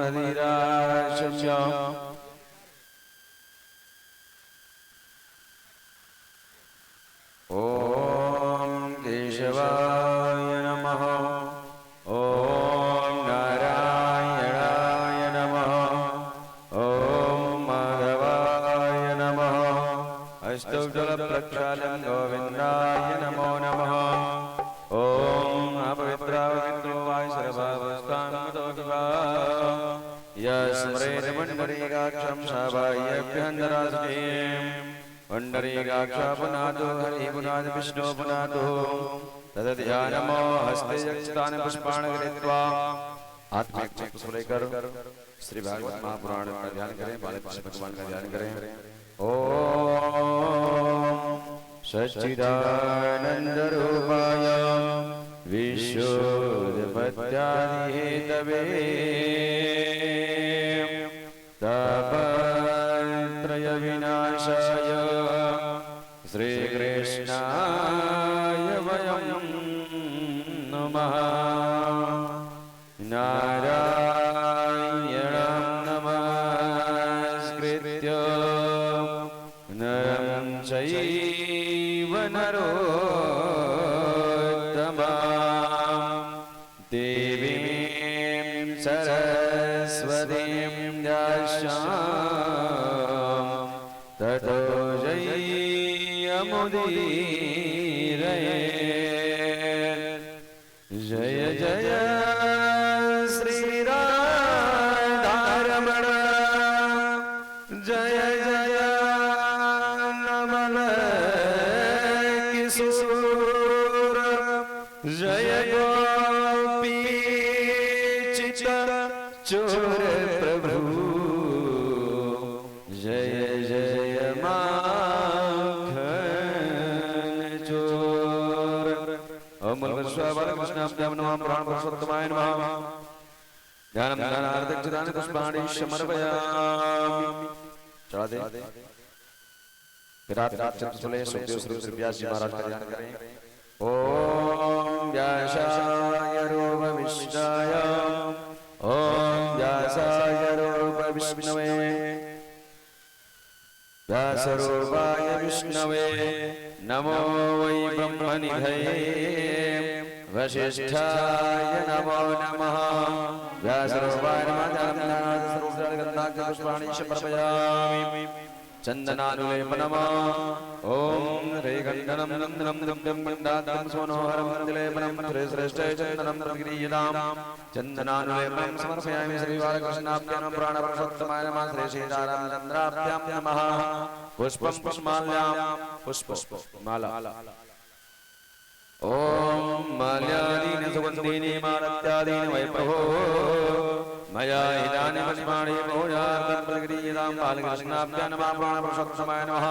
मदीराशस्य ओम केशवाय नमः। ओम नारायणाय नमः। ओम माधवाय नमः। अष्टोज्ज्वल प्रक्षालन गोविंदाय नमो नमः। ओम अपवित्राववित्रो वाय सर्वावस्थान्तो विवा यस्मरेत पुण्डरीकाक्षं शावायभ्यन्तरास्तीम् पुण्डरीकाक्षापनादो हरिपुनाद विष्णु पुनादो तदध्यानमो हस्ते यक्षतान पुष्पाणि गृहीत्वा आत्मिक पुष्प लेकर श्री भागवत महापुराण का ध्यान करें, बालकृष्ण भगवान का ध्यान करें। ओम सच्चिदानंद रूपाय विशुद्धपत्यादिहेतवे तापत्रय विनाशाय श्री कृष्णाय वयं नमः। नारायणं नमस्कृत्य नरं चैव नरोत्तमं देवीं सरस्वतीं व्यासां ततो जयमुदीरयेत्। जय जय श्री राधारमण जय जय नमन किशोर जय गोपी चित चोर प्रभु जय जय माखन चोर। ओम कृष्णाभ्यां नमः पुराण पुरुषोत्तमाय नमः। ध्यानं ध्यानार्थितानि पुष्पाणि समर्पयामि। चढ़ा दे विराट चतुर्सुले सुखदेव श्री व्यास जी महाराज का ध्यान करें। ओम व्यासाय रूप विष्णाय ओम व्यासाय रूप विष्णवे व्यासरूपाय विष्णवे नमो वै ब्रह्मनिधये वसिष्ठाय नमो नमः। व्यासरूपाय नमः। पुष्पाणि समर्पयामि। चंदनानुलेपनम् ओम रेगंधनं नंदनं नंदं गंधात्मं सोनोहरं वंदिलेपनं श्रेष्ठे चंदनं प्रगीयतां चंदनानुलेपनं समर्पयामि। श्री बालकृष्णाभ्यां नमः प्राण पुरुषोत्तमाय नमः। श्री सीताराम चंद्राभ्यां नमः। पुष्पं पुष्पमाल्यां पुष्पमाला ओम माल्यादीनि सुगन्धीनि मालत्यादीनि वै प्रभो मया इदानीं पुष्पाणि पूजार्थं प्रगीयतां। बालकृष्णाभ्यां नमः प्राण पुरुषोत्तमाय नमः।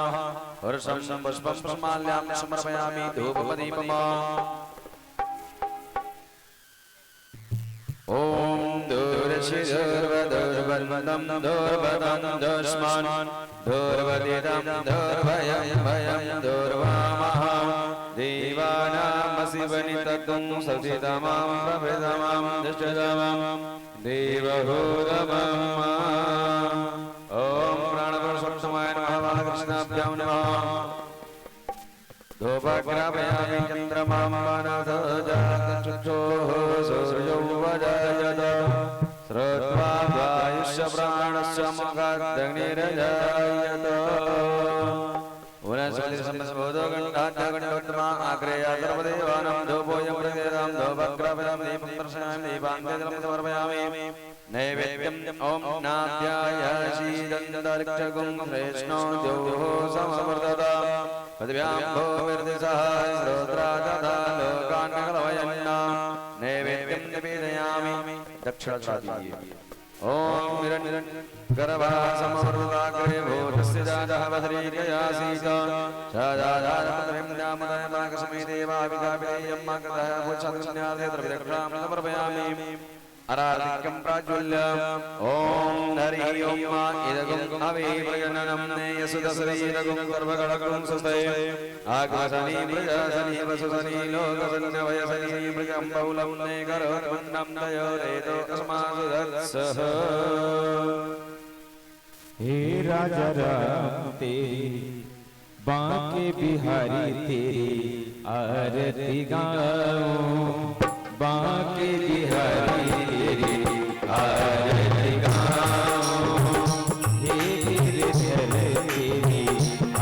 वर्षं पुष्पं पुष्पमाल्यां समर्पयामि। धूपदीपम् ओम दूरशिरवदुर्वदं दूर्वदं दुष्मन् दूर्वदिदं दूर्भयं भयं दूर्वामः देवानामसिवनिततं सतितमां प्रभृतमां दुष्टतमं देवभूतमं। ओम प्राणपुरुषोत्तमाय नमः। बालकृष्णाभ्यां नमः। धूपग्रापयामि चन्द्रमां वनधजातचक्षुः सूर्यो वजायत श्रुत्वा वायुश्च प्राणश्च मुखादग्निरजायत। वनस्पतिसम्भूतो गण्डाढ्यगण्डोत्तमा आग्रेया सर्वदेवानां धूपोऽयं प्रदीयतां। धूपग्रापयामि दीपं दर्शयामि दीपान्ते समर्पयामि। नैवेद्यम् ओम नाद्यायशीदन्तरिक्षगुं कृष्णो द्योः समवर्तत पदव्यां भूमिर्दिशः श्रोत्रा तथा लोकान् कलवयन्ना। नैवेद्यं निवेदयामि दक्षिणा दीजिए। ओम गर्भः समवर्तताग्रे भूतस्य जातः वज्रीर्ययासीत सदादारपत्रं न्यामदयमाकस्मै देवाभिधाभिधेयं माकतः पुच्छन्द्रन्यासे द्रविदक्षां समर्पयामि। अराधिकं प्राज्वल्य ओम हरि ओम इदगं अवे प्रजननं नेयसुदसरीरगं गर्भगणकं सस्ते आकाशनी प्रजासनी वसुसनी लोकसन्नवयसनी प्रजं बहुलं ने करोन्नं दयोरेतो अस्मासुदत्सः। हे राजा राम तेरी बांके बिहारी तेरी आरती गाऊं, बांके बिहारी तेरी आरती गाऊं, हे गिरधर तेरी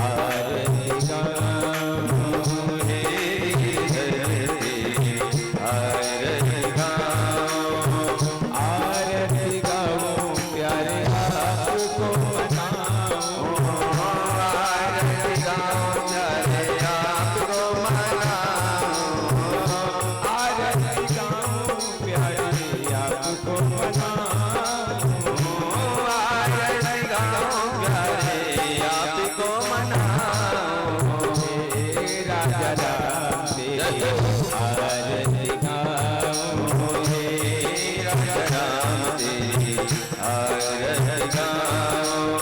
आरती गाऊं, हे गिरधर तेरी आरती गाऊं, आरती गाऊं प्यारे आपको मनाऊं, आरती गाऊं प्यारे आपको मनाऊं, आरती गाऊं प्यारे आपको मनाऊं, आरती गाऊं प्यारे आपको मनाऊं, हे राजा राम तेरी आरती गाऊं, हे राजा राम तेरी आरती गाऊं,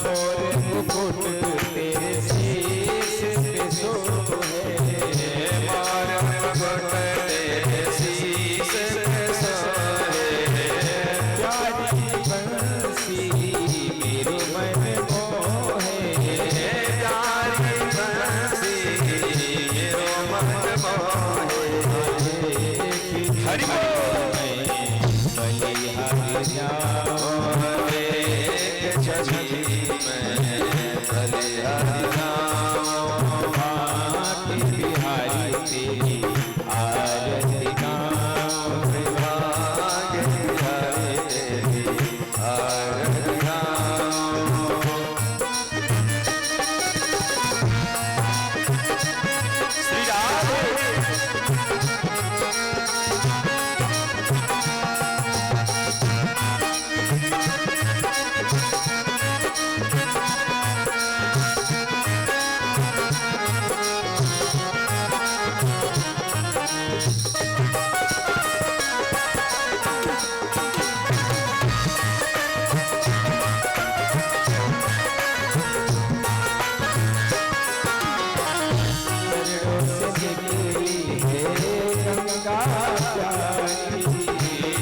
मोर मुकुट तेरे शीश पे सोहे, मोर मुकुट तेरे शीश पे सोहे, प्यारी बंसी मेरे मन मोहे, प्यारी बंसी मेरे मन मोहे, हरि बोल बलिहारी जाऊं एक छवि में, बलिहारी जाऊं बांके बिहारी तेरी आरती गाऊं, बांके बिहारी तेरी आरती गाऊं। श्री राधे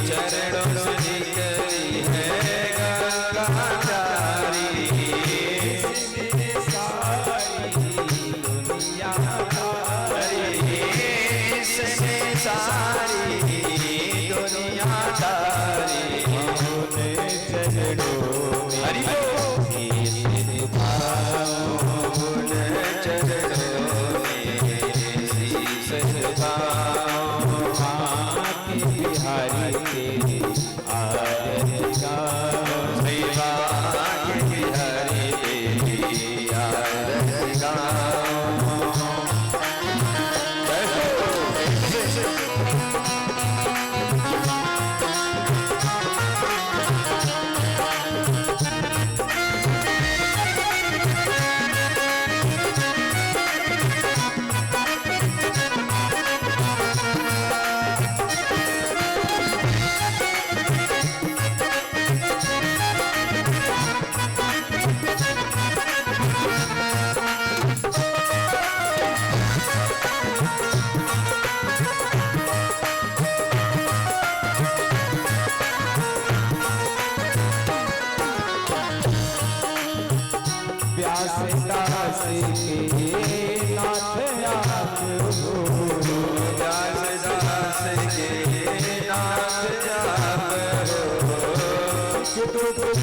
चरणों से निकली है गंगा प्यारी, सारी दुनिया तारी, इसमें सारी दुनिया तारी, चरणों हरि बिहारी तेरी आरती गाऊं, बांके बिहारी तेरी आरती गाऊं।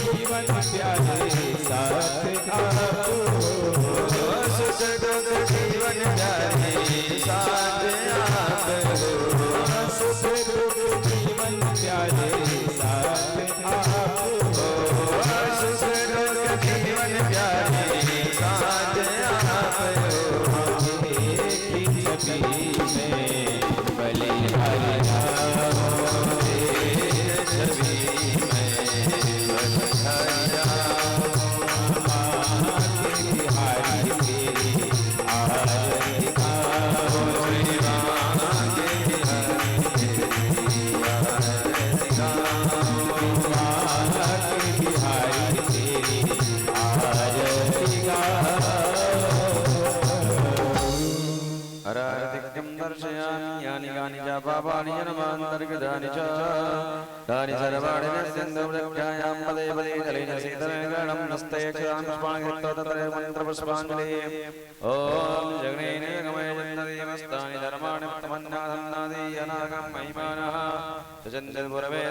जीवन प्यारे साथ आप सुख दुख जीवन प्यारे साथ आप सुख दुख जीवन प्यारे साथ आप सुख दुख जीवन प्यारे साथ आप छवि में बलिहारी जाऊं, छवि में बलिहारी जाऊं, बांके बिहारी तेरी आरती गाऊं, बांके बिहारी तेरी आरती पापानि जन्मान्तर्गतानि च तानि सर्वाणि नश्यन्तव्रत्यायां पदे पदे जलेन शीतलेन नस्ते क्षां पुष्पाणि तत्र मन्त्रपुष्पाञ्जलिः ॐ जगनेन गमय जन्नदेवस्तानि धर्माणि तमन्नादन्नादीयनागं महिमानः सचन्दपुरवे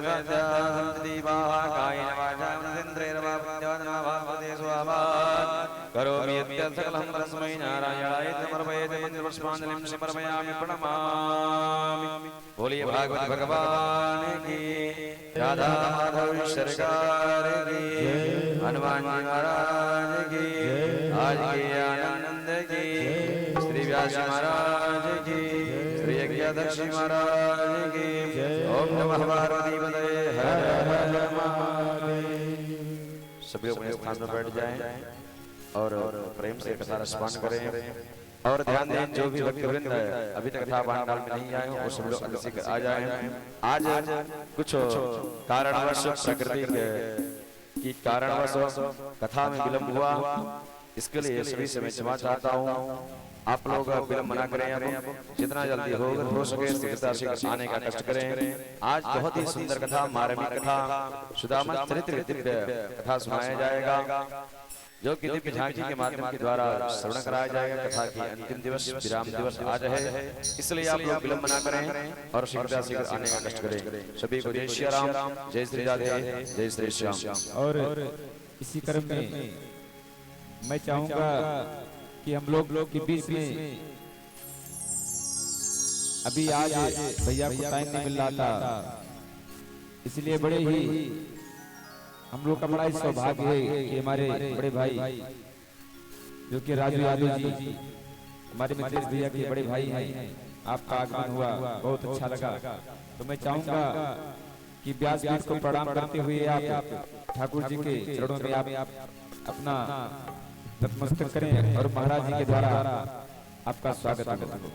दीपाः कायेन वाचा मनेन्द्रेर्वाप्त्यादनाभावते स्वाभात् करोमि यद्यर्थकलं तस्मै नारायणाय समर्पयते मन्त्रपुष्पाञ्जलिं समर्पयामि प्रणमामि बोलिए भागवत भगवान की राधा माधव सरकार की हनुमान जी महाराज की आज के आनंद की श्री व्यास महाराज की श्री यज्ञाध्यक्ष महाराज की ओम नमः पार्वती पतये हर हर महादेव। सभी अपने स्थान पर बैठ जाएं और प्रेम से कथा रसपान करें और ध्यान दें जो भी भक्तवृंद अभी तक कथा पांडाल में नहीं आए वो सब लोग अवश्य आ जाएं। आज कुछ कारणवश प्रकृति की कारणवश कथा में विलंब हुआ, इसके लिए सभी से मैं क्षमा चाहता हूँ। आप लोग विलंब मना करें, अब जितना जल्दी हो सके शीघ्रता से आने का कष्ट करें। आज बहुत ही सुंदर कथा, मार्मिक कथा, सुदामा चरित्र दिव्य कथा सुनाया जाएगा जो कि दिव्य झांकी के माध्यम के द्वारा श्रवण कराया जाएगा। कथा की अंतिम दिवस विराम दिवस आज है, इसलिए आप लोग विलंब न करें और शीघ्रता से आने का कष्ट करें। सभी को जय श्री राम, जय श्री राधे, जय श्री श्याम। और इसी क्रम में मैं चाहूंगा कि हम लोग के बीच में अभी आज भैया को टाइम नहीं मिल रहा था, इसलिए बड़े ही हम लोग का बड़ा ही सौभाग्य है कि हमारे बड़े भाई जो कि राजू यादव जी हमारे मित्र भैया के बड़े भाई हैं, आपका आगमन हुआ बहुत अच्छा लगा। तो मैं चाहूंगा कि व्यास जी को प्रणाम करते हुए आप ठाकुर जी के चरणों में आप अपना नतमस्तक करें और महाराज जी के द्वारा आपका स्वागत हो।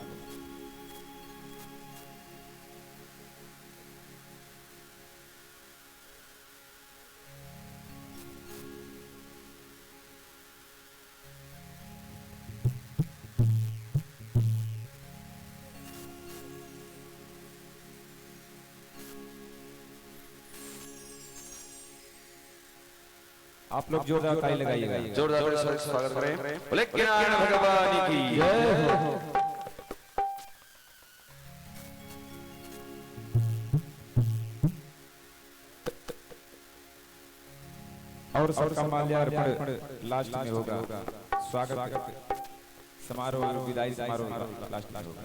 आप लोग जोरदार ताली लगाइएगा, जोरदार स्वागत करें। बोले नारायण भगवान की जय हो। और सबका माल्यार्पण लास्ट में होगा। स्वागत समारोह, विदाई समारोह लास्ट में होगा।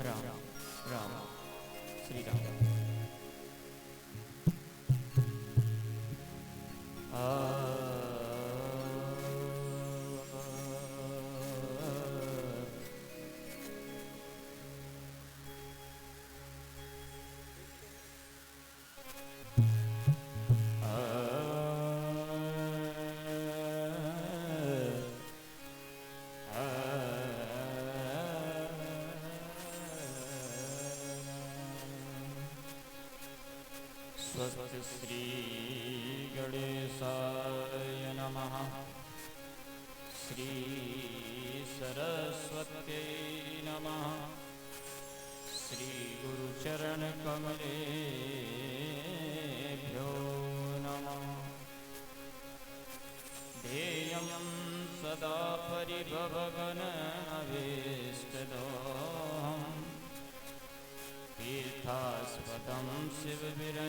राम राम श्री राम। स्वस्ति श्री गणेशाय नमः। श्री सरस्वत्यै नमः। श्री गुरुचरण कमलेभ्यो नमः। हेयं सदा परिभवगणनभीष्टदोहम् तीर्थास्पदं शिवविरञ्चिनुतं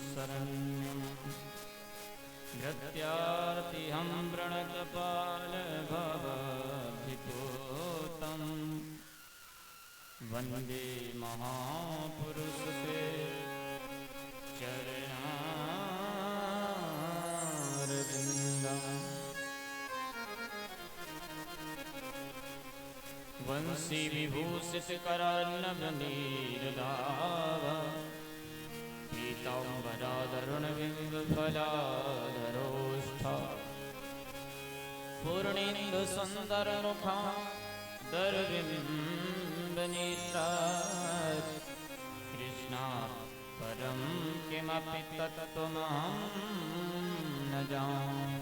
शरण्यम् नृत्यार्तिहं व्रणकपालभवद्भिपूतम् वन्दे महापुरुषते चरणारविन्दम् वंशी विभूषितकरान्नवनीरदाव पीताम्बरादरुणबिम्बफलाधरोष्ठा पूर्णेन्दुसुन्दरमुखा दरबिम्बनेत्रा कृष्णा परं किमपि तत्त्वमहं न जाने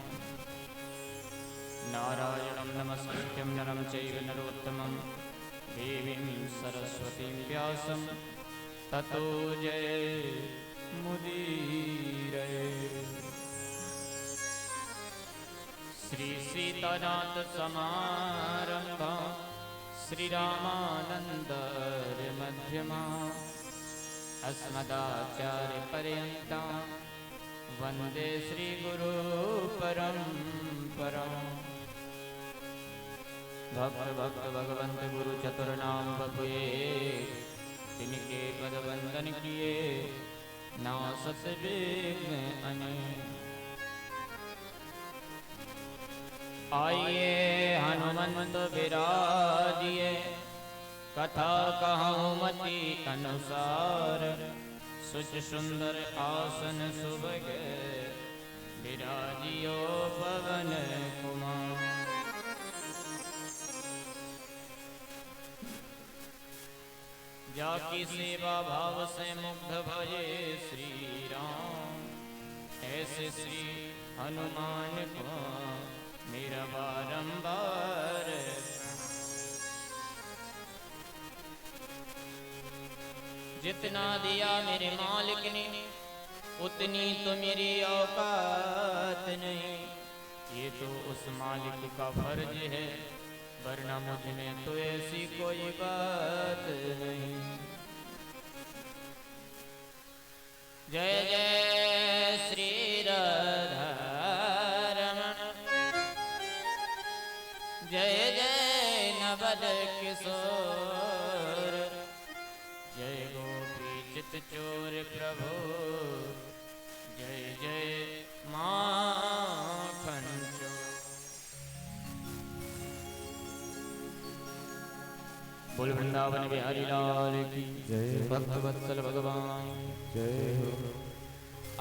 नारायणं नमस्कृत्यं नरं चैव नरोत्तमं देवीं सरस्वतीं व्यासं ततो जयमुदीरये। श्री सीतानाथ समारंभा श्रीरामानंदर मध्यमा अस्मदाचार्य पर्यन्ता वन्दे श्रीगुरु परंपरा। भक्त भक्त भगवंत गुरु चतुर्नाम बपुए तिनके पद वंदन किए नासत विघ्न अने। आइए हनुमंत विराजिए कथा कहूँ मति अनुसार सुच सुंदर आसन सुभग विराजियो पवन कुमार। जाकी सेवा भाव से मुग्ध भये श्री राम ऐसे श्री हनुमान को मेरा बारंबार। जितना दिया मेरे मालिक ने उतनी तो मेरी औकात नहीं, ये तो उस मालिक का फर्ज है वरना मुझ में तो ऐसी कोई बात नहीं। जय जय श्री राधा रमण जय जय नवल किशोर जय गोपी चित चोर प्रभु जय जय माखन चोर। बोल वृंदावन बिहारी लाल की जय। भक्त वत्सल भगवान जय हो।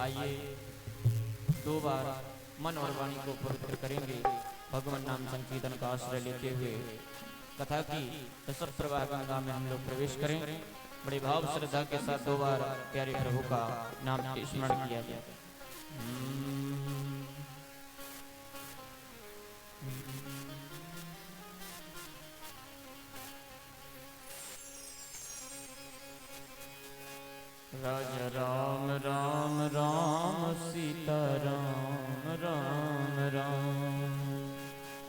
आइए दो बार मन और वाणी को पवित्र करेंगे भगवान नाम संकीर्तन का आश्रय लेते हुए कथा की रस प्रवाह गंगा में हम लोग प्रवेश करें। बड़े भाव श्रद्धा के साथ दो बार प्यारे प्रभु का नाम स्मरण किया जाए। राजा राम राम राम सीता राम राम राम।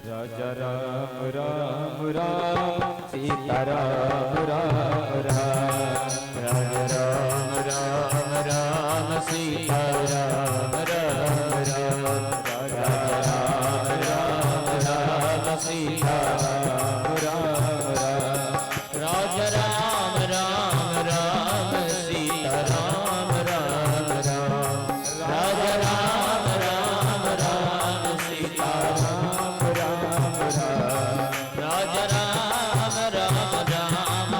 राजा राम राम राम सीता राम राम राम। राजा राम राम राम सीता राम राम राम। राजा राम राम राम सीता राम राम राम। राजा राम राम राम सीता राम राम राम। राजा राम राम राम सीता राम राम राम। राजा राम राम राम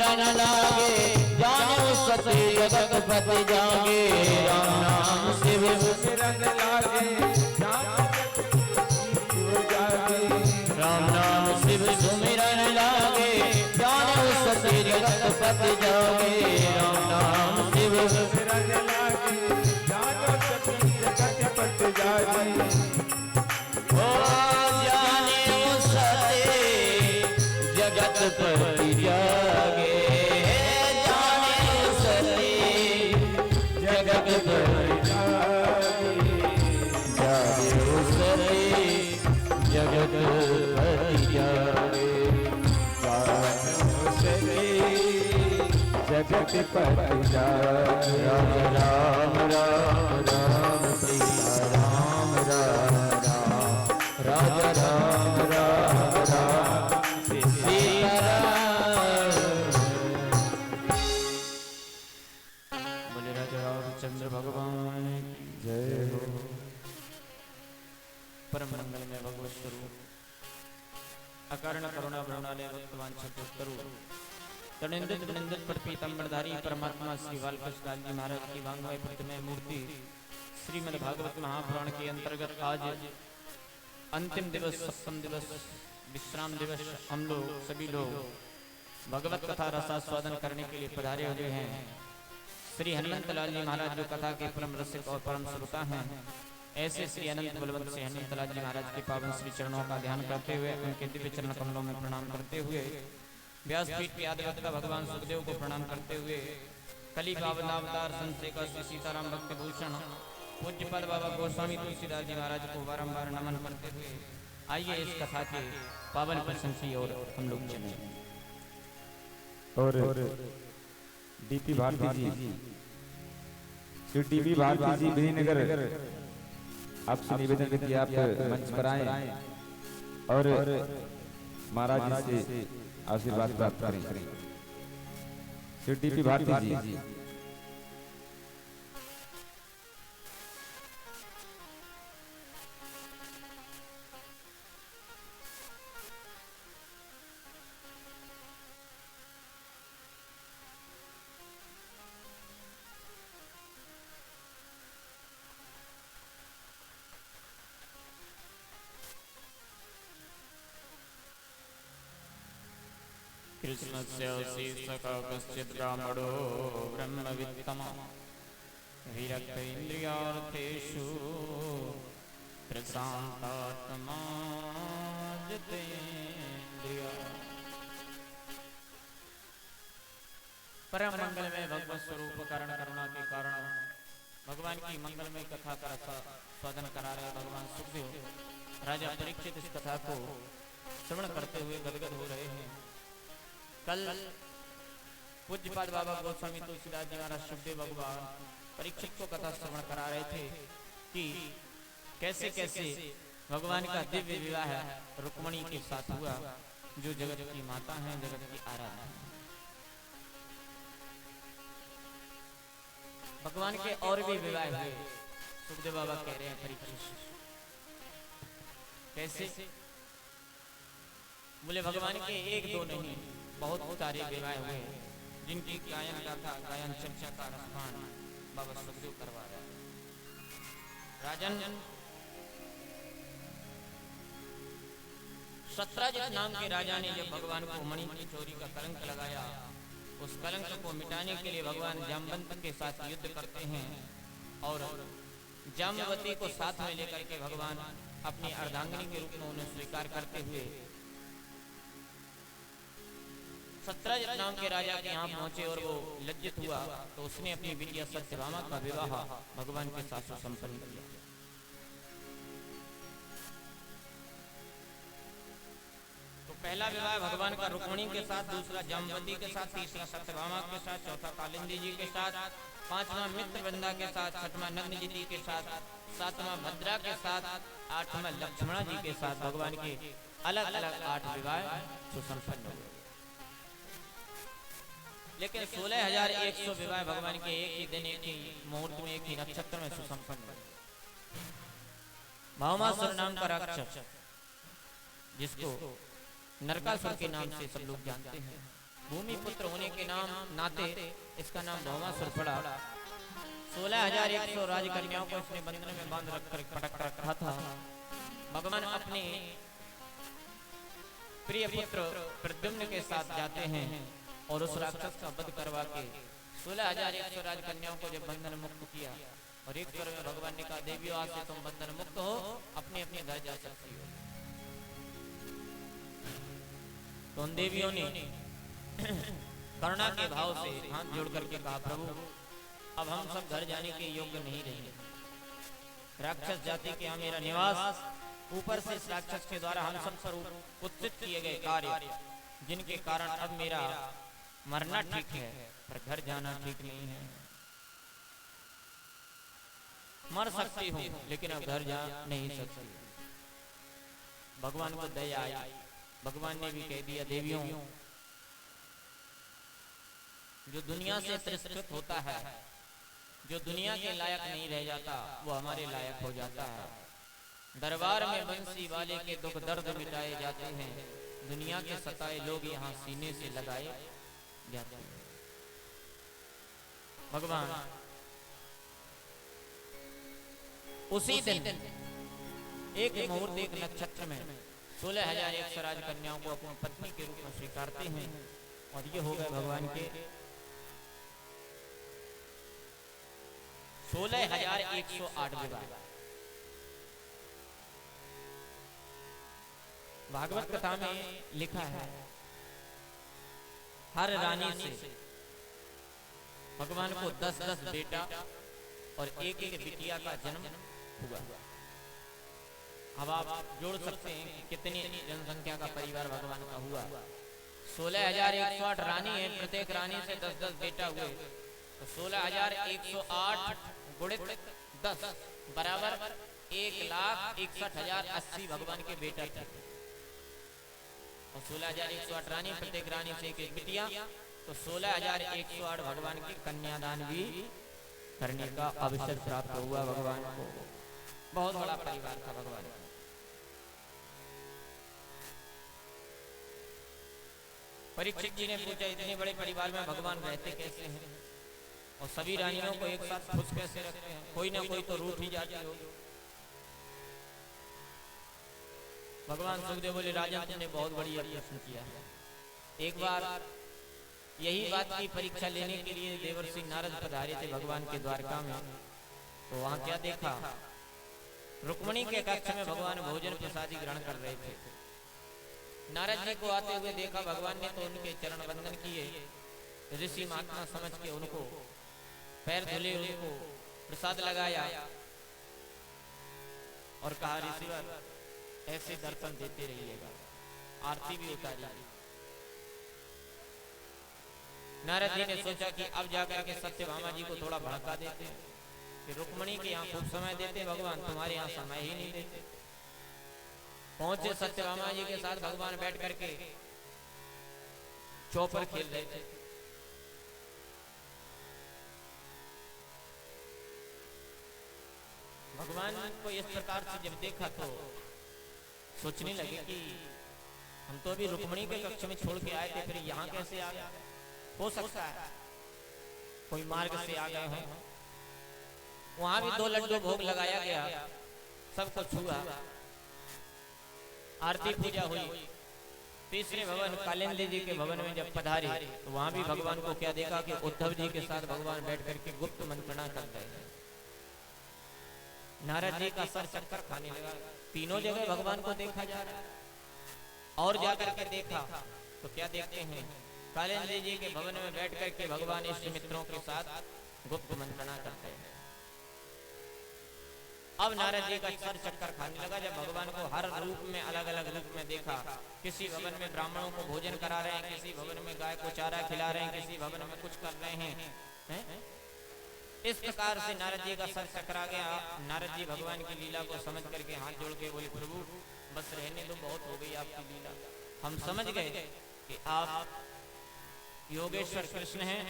सुमिरन लागे जाने सत्य जगत पति जागे राम नाम शिव सुमिरन लागे राम नाम शिव सुमिरन लागे जाने सत्य जगत पति जागे राम नाम शिव सुमिरन लागे जाने सत्य जगत पति जागे ओ जाने सत्य जगत पति जागे जाने सत्य जगत पति जागे सत्य जगत पति जागे जगत पति जागे राम राम राम सिया राम राम राम राजा राम राम राम सीता राम। बोले राजा रामचंद्र भगवान जय हो। परम मंगल में भगवत स्वरूप अकारण करुणा वरुणालय भक्तवान छत्रु तनिंदित पर पीतांबरधारी परमात्मा श्री बालकृष्ण जी महाराज की वांगमय प्रतिमय मूर्ति श्रीमद् भागवत महापुराण के अंतर्गत आज अंतिम दिवस सप्तम दिवस विश्राम दिवस हम लोग सभी लोग भगवत कथा रसास्वादन करने के लिए पधारे हुए हैं। श्री हनुमंत लाल जी महाराज जो कथा के परम रसिक और परम श्रोता हैं, ऐसे श्री अनंत बलवंत से हनुमंत लाल जी महाराज के पावन श्री चरणों का ध्यान करते हुए उनके दिव्य चरण कमलों में प्रणाम करते हुए व्यासपीठ के आदिवक्ता भगवान सुखदेव को प्रणाम करते हुए कली पावन अवतार संत श्री सीताराम भक्त भूषण पूज्यपाद बाबा गोस्वामी तुलसीदास जी महाराज को बारंबार नमन करते हुए आइए इस कथा के पावन प्रसंग की ओर हम लोग चलें। और डीपी भारती जी, श्री डीपी भारती जी विजयनगर आपसे निवेदन है कि आप मंच पर आएं और महाराज जी से आशीर्वाद प्राप्त करें। श्री डीपी भारती जी। कृष्णस्य शीर्षक कश्चित् ब्राह्मणो ब्रह्मवित्तम विरक्त इन्द्रियार्थेषु प्रशान्तात्मा जितेन्द्रिय। परम मंगल में भगवत स्वरूप कारण करुणा के कारण भगवान की मंगलमय कथा का स्वादन करा रहे भगवान सुखदेव राजा परीक्षित इस कथा को श्रवण करते हुए गदगद हो रहे हैं। कल पूज्यपाद बाबा गोस्वामी तुलसीदास जी महाराज सुखदेव भगवान परीक्षित को कथा श्रवण करा रहे थे कि कैसे कैसे भगवान का दिव्य विवाह रुक्मणी के साथ हुआ, जो जगत की माता है, जगत की आराध्या है। भगवान के और भी विवाह हुए। सुखदेव बाबा कह रहे हैं परीक्षित कैसे? बोले भगवान के एक दो नहीं, बहुत सारे विवाह हुए जिनकी गायन गाथा गायन चर्चा का रसपान बाबा सुखदेव करवा रहे। राजन सत्राजित नाम के राजा ने जब भगवान को मणि की चोरी का कलंक लगाया, उस कलंक को मिटाने के लिए भगवान जामवंत के साथ युद्ध करते हैं और जामवती को साथ में लेकर के भगवान अपनी अर्धांगिनी के रूप में उन्हें स्वीकार करते हुए सत्राजित नाम के राजा के यहाँ पहुंचे और वो लज्जित हुआ तो उसने अपनी बिटिया सत्यभामा का विवाह भगवान के साथ संपन्न किया। तो पहला विवाह भगवान का रुक्मिणी के साथ, दूसरा जामवती के साथ, तीसरा सत्यभामा के साथ, चौथा कालिंदी जी के साथ, पांचवा मित्रवृंदा के साथ, छठवां नग्न जी के साथ, सातवां भद्रा के साथ, आठवां लक्ष्मणा जी के साथ भगवान के अलग अलग 8 विवाह सुसंपन्न हुए। लेकिन 16,100 विवाह भगवान के एक ही दिन, एक ही मुहूर्त में, एक ही नक्षत्र में सुसंपन्न हुए। भावमासुर नाम का राक्षस, जिसको नरकासुर के नाम से सब लोग जानते हैं, भूमि पुत्र होने के नाते इसका नाम भौमासुर पड़ा। 16,100 राजकन्याओं को इसने बंधन में बांध रखकर पटक रखा था। भगवान अपने प्रिय पुत्र प्रद्युम्न के साथ जाते हैं और उस राक्षस का वध करवा के 16,100 राजकन्याओं को जब बंधन मुक्त किया और एक स्वर में भगवान ने कहा, देवियों आज से तुम बंधन मुक्त हो, अपने अपने घर जा सकती हो। तो उन देवियों ने करुणा के भाव से हाथ जोड़ करके कहा, प्रभु अब हम सब घर जाने के योग्य नहीं रहे। राक्षस जाति के यहाँ मेरा निवास, ऊपर से इस राक्षस के द्वारा हम सब पर उत्थित किए गए कार्य, जिनके कारण अब मेरा मरना ठीक है पर घर जाना ठीक नहीं है। मर सकती हूँ लेकिन अब घर जा नहीं सकती। भगवान को दया आई। भगवान ने भी कह दिया, देवियों जो दुनिया से तिरस्कृत होता है, जो दुनिया के लायक नहीं रह जाता, वो हमारे लायक हो जाता है। दरबार में बंसी वाले के दुख दर्द मिटाए जाते हैं, दुनिया के सताए लोग यहाँ सीने से लगाए जाते हैं। भगवान उसी दिन एक मुहूर्त एक नक्षत्र में 16,100 राजकन्याओं को अपनी पत्नी के रूप में स्वीकारते हैं और ये हो गए भगवान के 16,108 विवाह। भागवत कथा में लिखा है, हर रानी से भगवान को 10-10 बेटा और एक-एक बिटिया का जन्म हुआ। अब आप जोड़ सकते हैं कि कितनी जनसंख्या का परिवार भगवान का हुआ। 16,108 रानी है, प्रत्येक रानी से 10-10 बेटा हुए, तो 16,108 गुणित 10 बराबर 1,61,080 भगवान के बेटा थे। और 16,108 रानी, प्रत्येक रानी से एक बिटिया, तो 16,108 भगवान की कन्यादान भी करने का अवसर प्राप्त हुआ भगवान को। बहुत बड़ा परिवार था भगवान का। परीक्षित जी ने पूछा, इतने बड़े परिवार में भगवान रहते कैसे हैं और सभी रानियों को एक साथ खुश कैसे रखते हैं? कोई ना कोई तो रूठ ही जाती होगी। भगवान सुखदेव बोले, राजन तुमने बहुत बढ़िया प्रश्न किया है। एक बार यही बात की परीक्षा लेने के लिए देवर्षि नारद पधारे थे भगवान के द्वारका में। तो वहां क्या देखा, रुक्मिणी के कक्ष में भगवान भोजन प्रसादी ग्रहण कर रहे थे। नारद जी को आते हुए देखा भगवान ने, तो उनके चरण वंदन किए, ऋषि महात्मा समझ के उनको पैर धुले, उनको प्रसाद लगाया और कहा, ऋषिवर ऐसे दर्शन देते रहिएगा, आरती भी उतारी। नारद जी ने सोचा कि अब जाकर के सत्यभामा जी को थोड़ा भड़का देते हैं कि रुक्मिणी के यहाँ खूब समय देते भगवान, तुम्हारे यहाँ समय ही नहीं देते। पहुंचे सत्यभामा जी के साथ भगवान बैठ करके चौपर खेल रहे थे। भगवान को इस प्रकार से जब देखा तो सोचने लगे कि हम तो अभी रुक्मिणी के कक्ष में छोड़ के आए थे, फिर यहाँ कैसे आ गए? हो सकता है कोई मार्ग से आ गए हैं। वहां भी 2 लड्डू भोग लगाया गया, सब कुछ हुआ, आरती पूजा हुई। तीसरे भवन कालिंदी जी के भवन में जब पधारे तो वहां भी भगवान को क्या देखा कि उद्धव जी के साथ भगवान बैठ करके गुप्त मंत्रणा कर रहे हैं। नारद जी का सर चक्कर खाने लगा। तीनों जगह भगवान को देखा जा रहा है। और जाकर के देखा तो क्या देखते हैं, कालिंदी जी के भवन में बैठ करके भगवान इष्ट मित्रों के साथ गुप्त मंत्रणा करते हैं। अब नारद जी का सर चक्कर खाने लगा जब भगवान को हर रूप में, अलग अलग रूप में देखा। किसी भवन में ब्राह्मणों को भोजन करा रहे हैं, किसी भवन में गाय को चारा खिला रहे हैं, किसी भवन में कुछ कर रहे हैं। इस प्रकार से नारद जी का सर चकरा गया। नारद जी भगवान की लीला को समझ करके हाथ जोड़ के बोले, प्रभु बस रहने दो, बहुत हो गई आपकी लीला। हम समझ गए कि आप योगेश्वर कृष्ण हैं।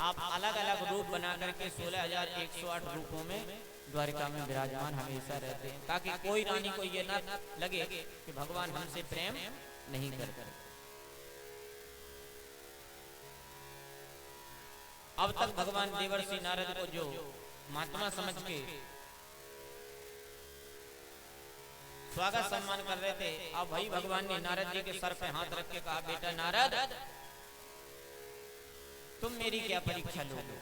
आप अलग अलग रूप बना करके 16,108 रूपों में द्वारिका में विराजमान हमेशा रहते हैं, ताकि कोई रानी को ये ना लगे कि भगवान हमसे प्रेम नहीं करते। अब तक भगवान देवर्षि नारद को जो महात्मा समझ के स्वागत सम्मान कर रहे थे, अब भाई भगवान ने नारद जी के सर पे हाथ रख के कहा, बेटा नारद तुम मेरी क्या परीक्षा लोगे?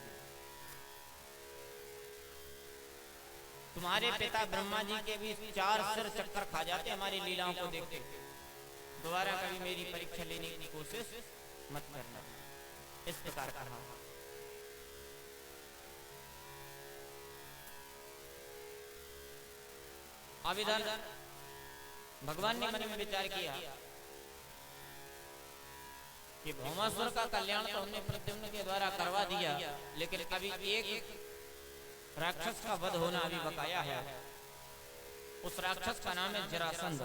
तुम्हारे पिता ब्रह्मा जी के भी 4 सिर चक्कर खा जाते हमारी लीलाओं को देख के, दोबारा कभी मेरी परीक्षा लेने की कोशिश मत करना। इस प्रकार कहा। अब इधर भगवान ने मन में विचार किया कि भौमासुर का कल्याण तो हमने प्रद्युम्न के द्वारा करवा दिया, लेकिन अभी एक राक्षस का वध होना अभी बकाया है। उस राक्षस का नाम है जरासंध।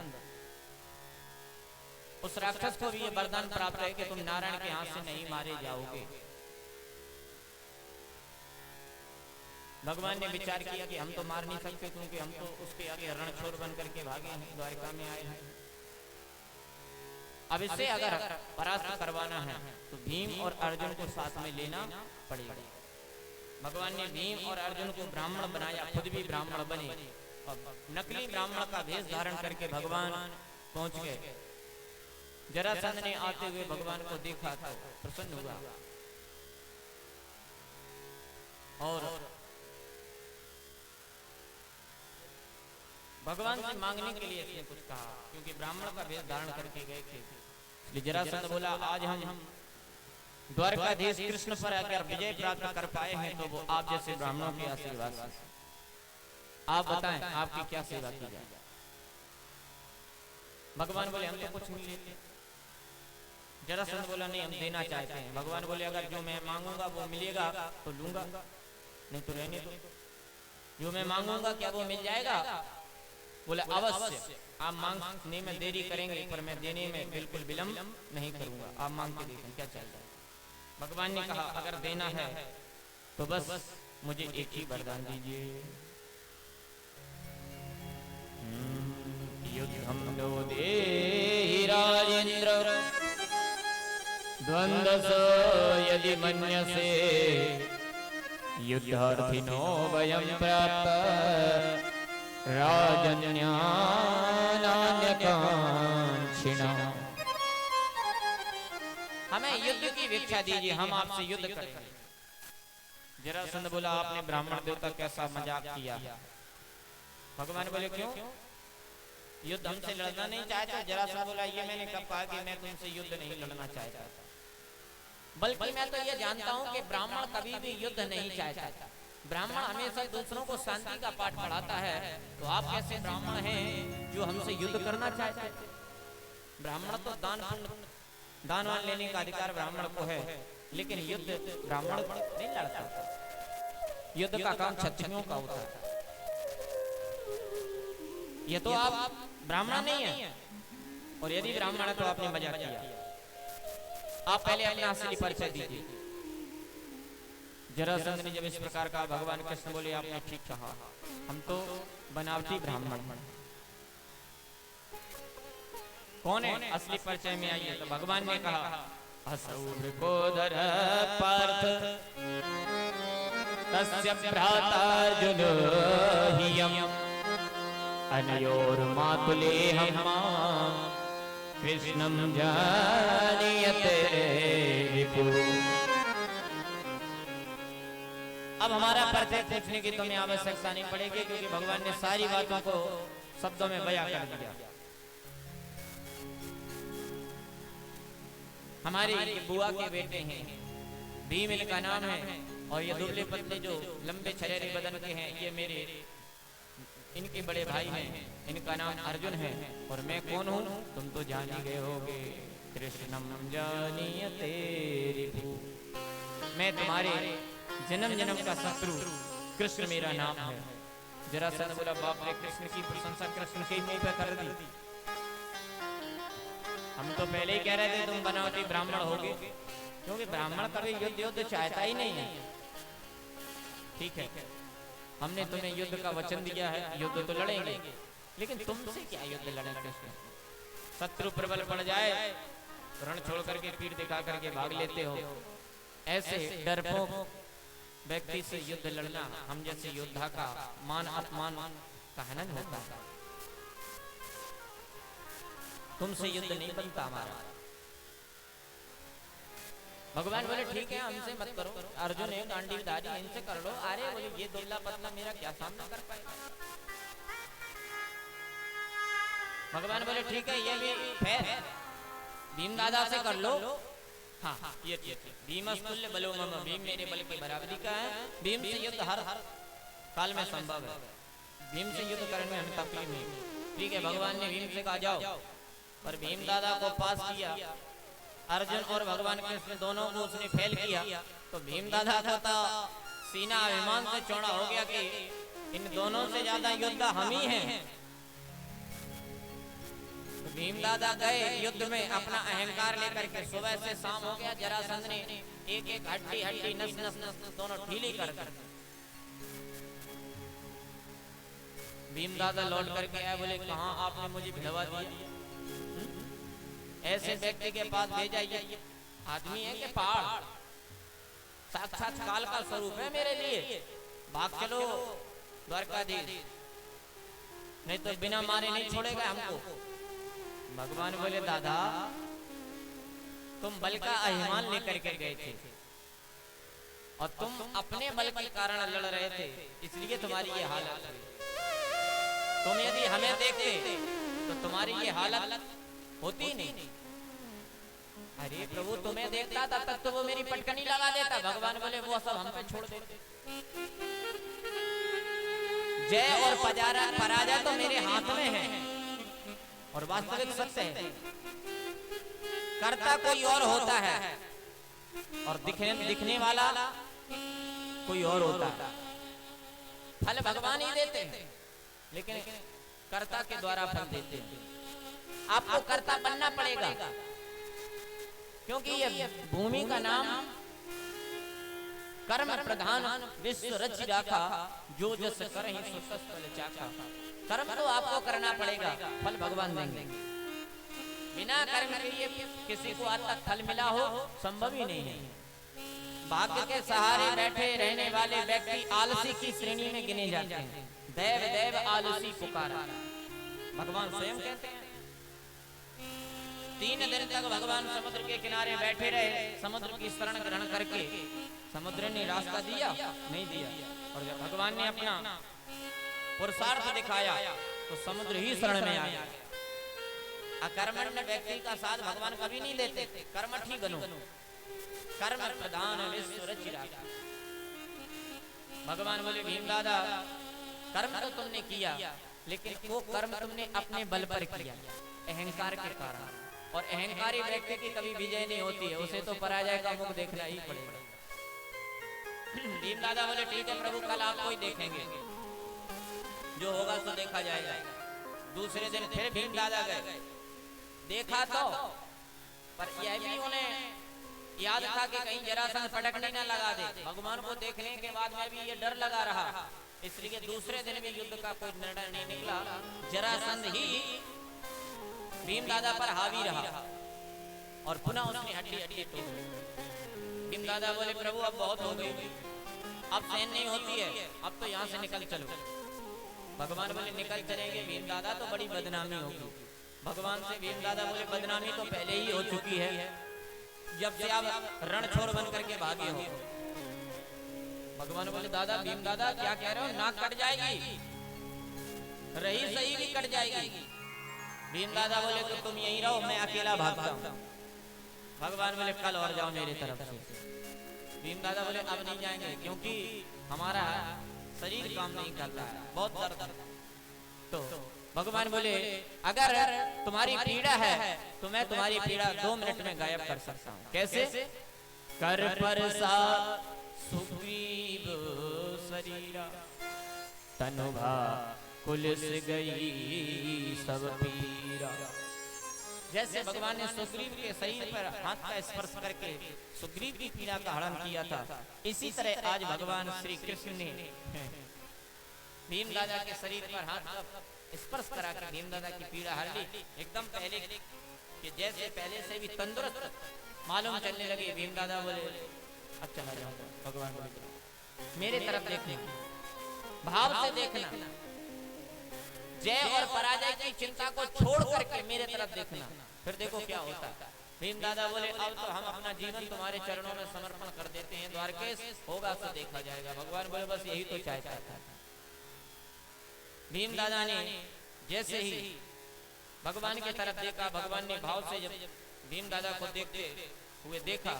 उस राक्षस को भी ये वरदान प्राप्त है कि तुम नारायण के हाथ से नहीं मारे जाओगे। भगवान ने विचार किया कि हम तो मार नहीं सकते, क्योंकि हम तो उसके आगे रणछोड़ बन करके भागे हैं, द्वारिका में आए हैं। अब इससे अगर परास्त करवाना है तो भीम और अर्जुन को साथ में लेना पड़ेगा। भगवान ने भीम और अर्जुन को ब्राह्मण बनाया, खुद भी ब्राह्मण बने और नकली ब्राह्मण का भेष धारण करके भगवान पहुंच गए। जरासंध ने आते हुए भगवान को देखा तो प्रसन्न हुआ और भगवान से मांगने के लिए इसने कुछ कहा, क्योंकि ब्राह्मण का भेष धारण करके गए थे। इसलिए जरासंध बोला, आज हम द्वारकाधीश कृष्ण पर अगर विजय प्राप्त कर पाए हैं तो वो आप जैसे ब्राह्मणों के आशीर्वाद से। आप बताएं आपकी क्या सेवा की जाए? भगवान बोले, हम तो कुछ नहीं लेते। जरासंध बोला, नहीं हम देना चाहते हैं। भगवान बोले, अगर जो मैं मांगूंगा वो मिलेगा तो लूंगा, नहीं तो रहने दो। जो मैं मांगूंगा क्या वो मिल जाएगा? बोले, अवश्य आप मांगने में देरी करेंगे पर मैं देने में बिल्कुल विलंब नहीं करूंगा। आप मांग के देखें क्या चलता है। भगवान ने कहा, अगर देना है तो बस मुझे एक ही वरदान दीजिए। युद्धम नो देहि राजेंद्र द्वंद्व यदि मन्यसे युद्धार्थिनो वयं प्राप्त राजन्यान्यकांक्षिणा। हमें युद्ध की भिक्षा दीजिए, हम आपसे युद्ध करेंगे। जरासंध बोला, आपने ब्राह्मण देवता कैसा मजाक किया। भगवान बोले, क्यों? युद्ध हमसे लड़ना नहीं चाहता? जरासंध बोला, ये मैंने कब कहा कि मैं तुमसे युद्ध नहीं लड़ना चाहता, बल्कि मैं तो ये जानता हूँ कि ब्राह्मण कभी भी युद्ध नहीं चाहता। ब्राह्मण हमेशा दूसरों को शांति का पाठ पढ़ाता है। तो आप कैसे ब्राह्मण हैं जो हमसे युद्ध करना चाहते? ब्राह्मण तो दानवान लेने का अधिकार ब्राह्मण को है, लेकिन युद्ध ब्राह्मण नहीं लड़ता। युद्ध का काम क्षत्रियों का होता है। ये तो आप ब्राह्मण नहीं है, और यदि ब्राह्मण है तो आपने मजाक किया। आप पहले अपना असली परिचय दीजिए। जरासंध ने जब इस प्रकार का, भगवान कृष्ण बोले, आपने ठीक कहा, हम तो बनावटी ब्राह्मण। कौन है? असली परिचय में आइए। तो भगवान ने कहा, असौर पार्थ तस्य भ्रातार्जुन हियम् अनयोर मातुलेहम् कृष्णं जानीयते विपुः। अब हमारा परिचय पूछने की तुम्हें आवश्यकता नहीं पड़ेगी, क्योंकि भगवान ने सारी बातों को शब्दों में बयां कर दिया। हमारी बुआ के बेटे हैं, भीम इनका नाम है, और ये दुबले पतले जो लंबे छरेरे बदन के हैं ये मेरे इनके बड़े भाई हैं, इनका नाम अर्जुन है। और मैं कौन हूँ तुम तो जान ही गए होगे, कृष्णम जानीयते रिपुः। मैं तुम्हारे जन्म जन्म का शत्रु कृष्ण मेरा नाम है। जरासंध बोला, बाप ने कृष्ण की प्रशंसा कृष्ण के मुंह पे कर दी। हम तो पहले ही कह रहे थे तुम बनावटी ब्राह्मण होगे, क्योंकि ब्राह्मण कभी युद्ध चाहता ही नहीं है। ठीक है, हमने तुम्हें युद्ध का वचन दिया है, युद्ध तो लड़ेंगे, लेकिन तुमसे क्या युद्ध लड़े कृष्ण? शत्रु प्रबल पड़ जाए रण छोड़ करके पीठ दिखा करके भाग लेते हो। ऐसे डरपोक व्यक्ति से युद्ध लड़ना हम जैसे योद्धा का मान अपमान का हनन होता है। तुमसे युद्ध नहीं बनता हमारा। भगवान बोले ठीक है हमसे मत करो। अर्जुन है गांडीवधारी, इनसे कर लो। अरे बोले ये दुबला पतला मेरा क्या सामना कर पाएगा। भगवान बोले ठीक है ये भी फेर है, भीम दादा से कर लो। हाँ ये भीमस्तुल्य बलो मम, भीम मेरे बल की बराबरी का है। भीम से युद्ध हर काल में संभव है। भीम से युद्ध करने में हमें तकलीफ नहीं। ठीक है भगवान ने भीम से कहा जाओ, पर भीम दादा को पास किया। अर्जुन और भगवान कृष्ण दोनों को उसने फेल किया, तो भीम दादा का तो सीना अभिमान से चौड़ा हो गया कि इन दोनों से ज्यादा योद्धा हम ही हैं। तो भीम दादा गए युद्ध में अपना अहंकार लेकर के। सुबह से शाम हो गया, जरासंध ने एक एक हड्डी हड्डी नस नस नस दोनों ढीली कर कर भीम दादा लौट करके आए। बोले कहाँ आपने मुझे भिड़वा दिया, ऐसे व्यक्ति के पास भेजा। ये आदमी है कि पहाड़, साक्षात काल का स्वरूप है मेरे लिए। भाग चलो द्वारकाधीश, नहीं तो बिना मारे नहीं छोड़ेगा हमको। भगवान बोले दादा तुम बल का अभिमान लेकर के गए थे और तुम अपने बल के कारण लड़ रहे थे, इसलिए तुम्हारी ये हालत हुई। तुम यदि हमें देखते तो तुम्हारी ये हालत होती नहीं। अरे प्रभु तुम्हें देखता था तब तो वो मेरी पटकनी लगा देता। भगवान बोले वो सब हम पे छोड़ देते। जय और पराजय तो मेरे हाथ में है और वास्तविक सत्य है। कर्ता कोई और होता है और दिखने वाला कोई और होता है। फल भगवान ही देते हैं, लेकिन कर्ता के द्वारा फल देते हैं। आपको कर्ता बनना पड़ेगा, क्योंकि ये भूमि का नाम कर्म प्रधान विश्व रचि राखा, जो जस करहि सो तस फल चाखा। कर्म तो आपको करना पड़ेगा, फल भगवान देंगे। बिना कर्म के लिए किसी को आज तक फल मिला हो संभव ही नहीं है। भाग्य के सहारे बैठे रहने वाले व्यक्ति आलसी की श्रेणी में गिने जाते हैं। देव देव आलसी पुकारा, भगवान स्वयं कहते हैं। 3 दिन तक भगवान समुद्र के किनारे बैठे रहे, समुद्र की शरण ग्रहण करके। समुद्र ने रास्ता दिया नहीं दिया, और जब भगवान ने अपना पुरुषार्थ दिखाया तो समुद्र ही शरण में आ गया। अकर्मण्य व्यक्ति का साथ भगवान कभी नहीं देते। कर्मठ ही बनो, कर्म प्रधान विश्व रचि राखा। भगवान बोले भीम दादा कर्म तो तुमने किया, लेकिन वो कर्म तुमने अपने बल पर किया, अहंकार के कारण। और अहंकारी व्यक्ति की कभी विजय नहीं होती है, उसे तो पराजय का मुख देखना ही पड़ेगा। भीम दादा बोले ठीक है प्रभु, कल आपको ही देखेंगे, जो होगा तो देखा जाएगा। दूसरे दिन फिर भीम दादा गए, देखा तो, पर यह भी उन्हें याद था कि कहीं जरासंध पटकने न लगा दे। भगवान को देखने के बाद में भी ये डर लगा रहा, इसलिए दूसरे दिन भी युद्ध का कोई निर्णय नहीं निकला। जरासंध ही भीम दादा पर हावी रहा और पुनः उसने हड्डी हड्डी तोड़ दी। भीम दादा बोले प्रभु अब बहुत हो गई, अब सहन नहीं होती है, अब तो यहाँ से निकल चलो। भगवान बोले निकल चलेंगे भीम दादा तो बड़ी बदनामी होगी। भगवान से भीम दादा बोले बदनामी तो पहले ही हो चुकी है, जब से आप रणछोड़ बन करके भागे हो। भगवान बोले दादा भीम दादा क्या कह रहे हो, नाक कट जाएगी, रही सही भी कट जाएगी। भीम दादा बोले तो तुम यहीं रहो, मैं अकेला भागता हूँ। भगवान बोले कल और जाओ मेरे तरफ से। भीम दादा बोले अब नहीं जाएंगे, क्योंकि हमारा शरीर काम नहीं कर रहा है, बहुत दर्द। तो भगवान बोले अगर तुम्हारी पीड़ा है तो मैं तुम्हारी पीड़ा 2 मिनट में गायब कर सकता हूँ। कैसे? कर प्रसाद सुग्रीव शरीरा, तनुभा कुलिस गई सब पीरा। जैसे भगवान ने सुग्रीव के शरीर पर हाथ का स्पर्श करके सुग्रीव की पीड़ा का हरण किया था, इसी तरह आज भगवान श्री कृष्ण ने भीम दादा के शरीर पर हाथ का स्पर्श करा कर भीम दादा की पीड़ा हर ली। एकदम पहले कि जैसे पहले से भी तंदुरुस्त मालूम चलने लगे। भीम दादा बोले अब चला जाऊंगा। भगवान बोले मेरे तरफ देखने की, भाव से देखना, जय और पराजय की चिंता को छोड़ करके मेरे तरफ देखना, फिर देखो क्या होता है। भीम दादा बोले अब तो हम अपना जीवन तुम्हारे चरणों में समर्पण कर देते हैं द्वारकेश, होगा तो देखा जाएगा। भगवान बोले बस यही तो चाहता था। भीम दादा ने जैसे ही भगवान की तरफ देखा, भगवान ने भाव से जब भीम दादा को देखते हुए देखा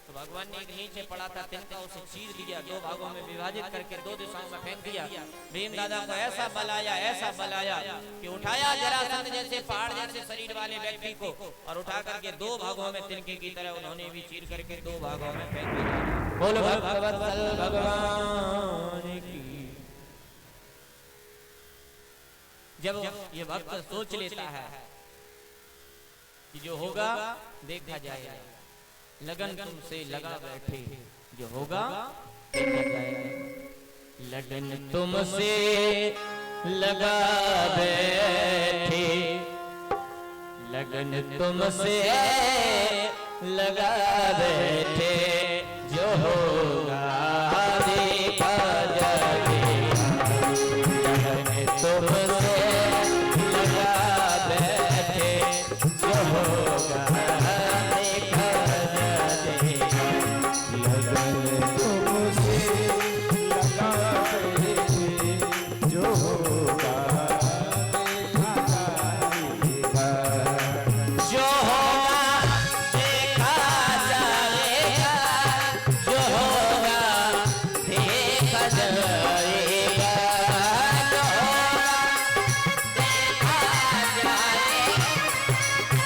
तो भगवान ने एक नीचे पड़ा था तिनका उसे चीर दिया, दो भागों में विभाजित करके दो दिशाओं में फेंक दिया। भीम दादा को ऐसा बल आया कि उठाया जरासंध जैसे पहाड़ जैसे शरीर वाले व्यक्ति को और उठा करके दो भागों में तिनके की तरह उन्होंने भी चीर करके दो भागों में फेंक दिया। बोलो भगवत्सल भगवान की। जब ये भक्त सोच लेता है कि जो होगा देखा जाएगा, लगन तुमसे लगा बैठे, जो होगा देखा जाएगा। लगन तुमसे लगा बैठे, लगन तुमसे लगा बैठे, जो होगा देखा जाएगा। लगन तुमसे लगा बैठे, जो होगा देखा जाएगा। लगन तुमसे लगा बैठे, जो होगा देखा जाएगा। जो होगा देखा जाएगा, जो होगा देखा जाएगा, जो होगा देखा जाएगा,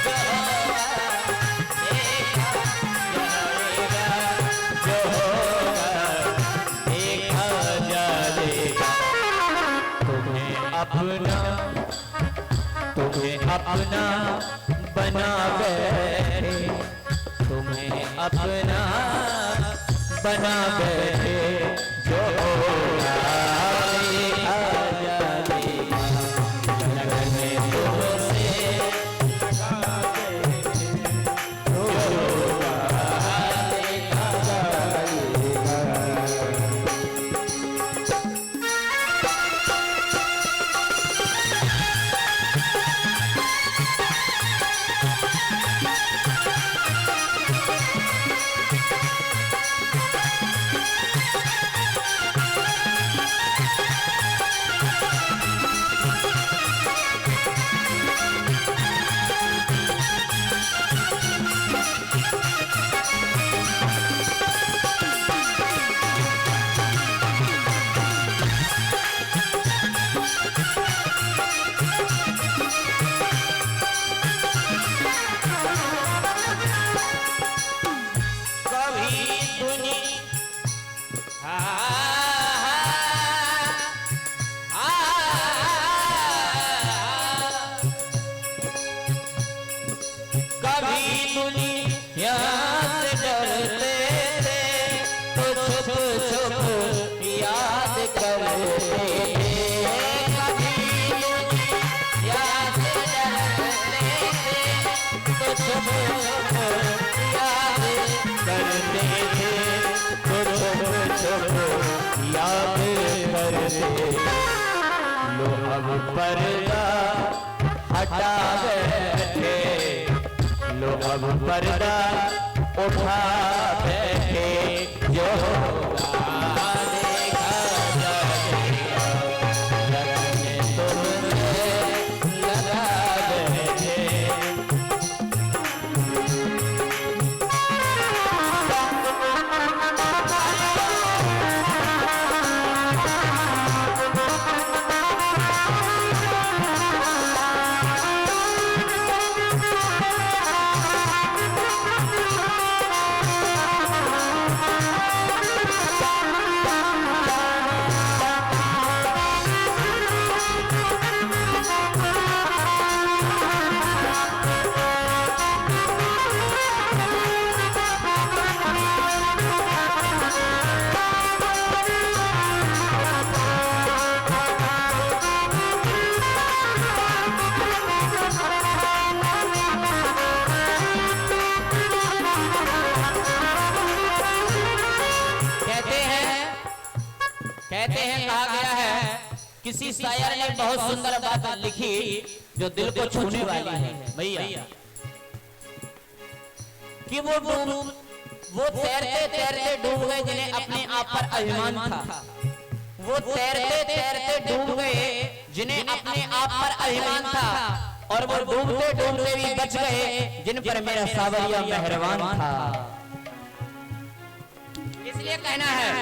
जो होगा देखा जाएगा, जो होगा देखा जाएगा। तुम्हें अपना बना बैठे, तुम्हें अपना बना बैठे, जो होगा देखा जाएगा। लगन तुमसे लगा बैठे, जो होगा देखा जाएगा। लो अब पर्दा हटा बैठे, लो अब पर्दा उठा बैठे, जो होगा देखा जाएगा। लगन तुमसे लगा बैठे, कहते हैं, कहा गया है, किसी शायर ने बहुत सुंदर बात लिखी जो दिल को छूने वाली है भैया, कि वो तैरते तैरते डूब गए जिन्हें अपने आप पर अभिमान था। वो तैरते तैरते डूब गए जिन्हें अपने आप पर अभिमान था, और वो डूबते डूबते भी बच गए जिन पर मेरा सावरिया मेहरबान था। इसलिए कहना है,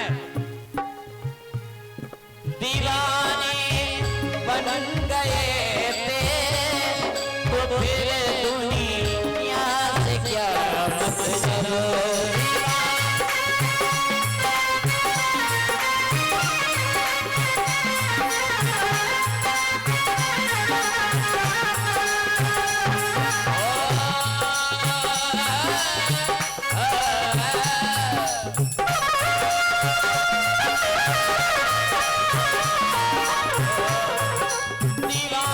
दीवाने बन गए थे तो फिर दुनिया से क्या मतलब। दीवाने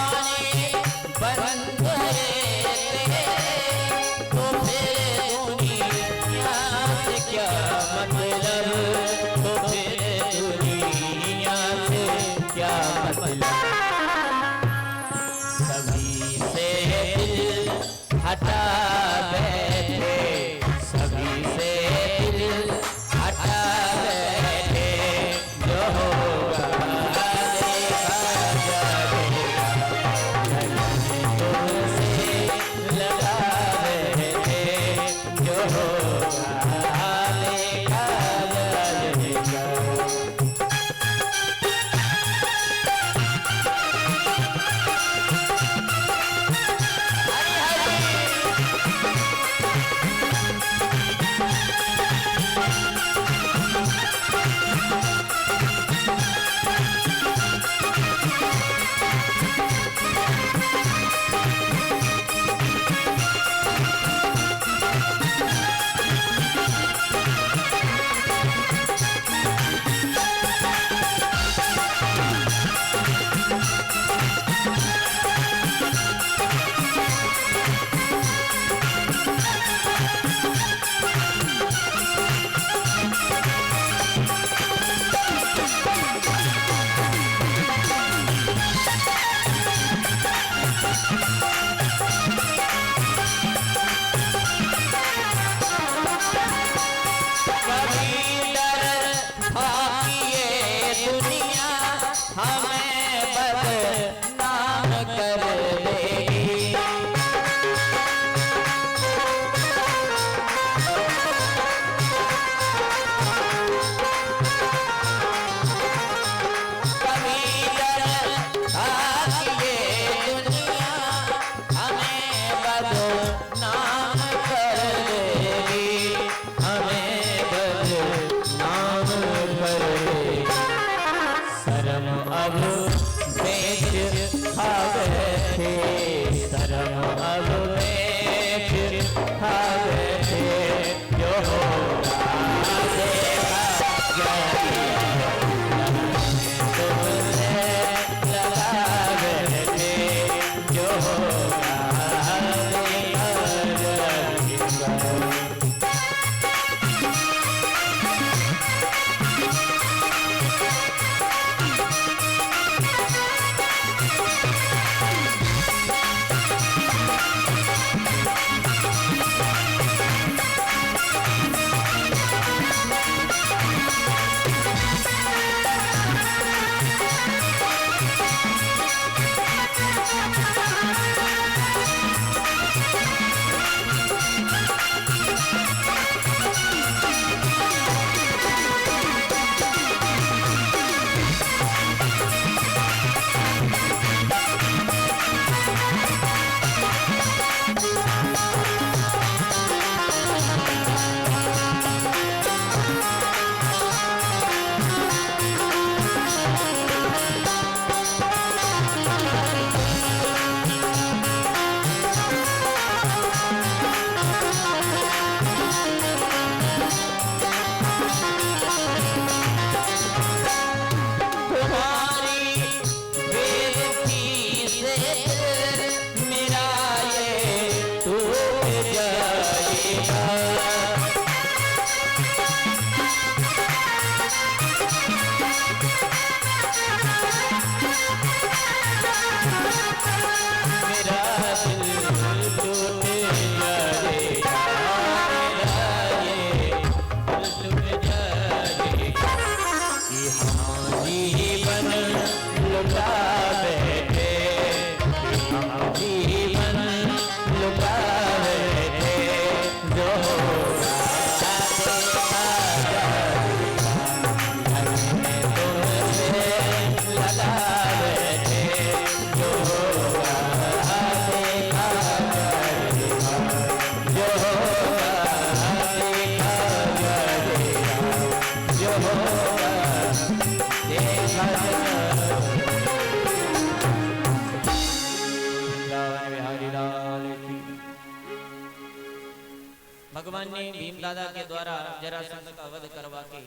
भगवान ने भीम दादा के द्वारा जरासंध का वध करवा के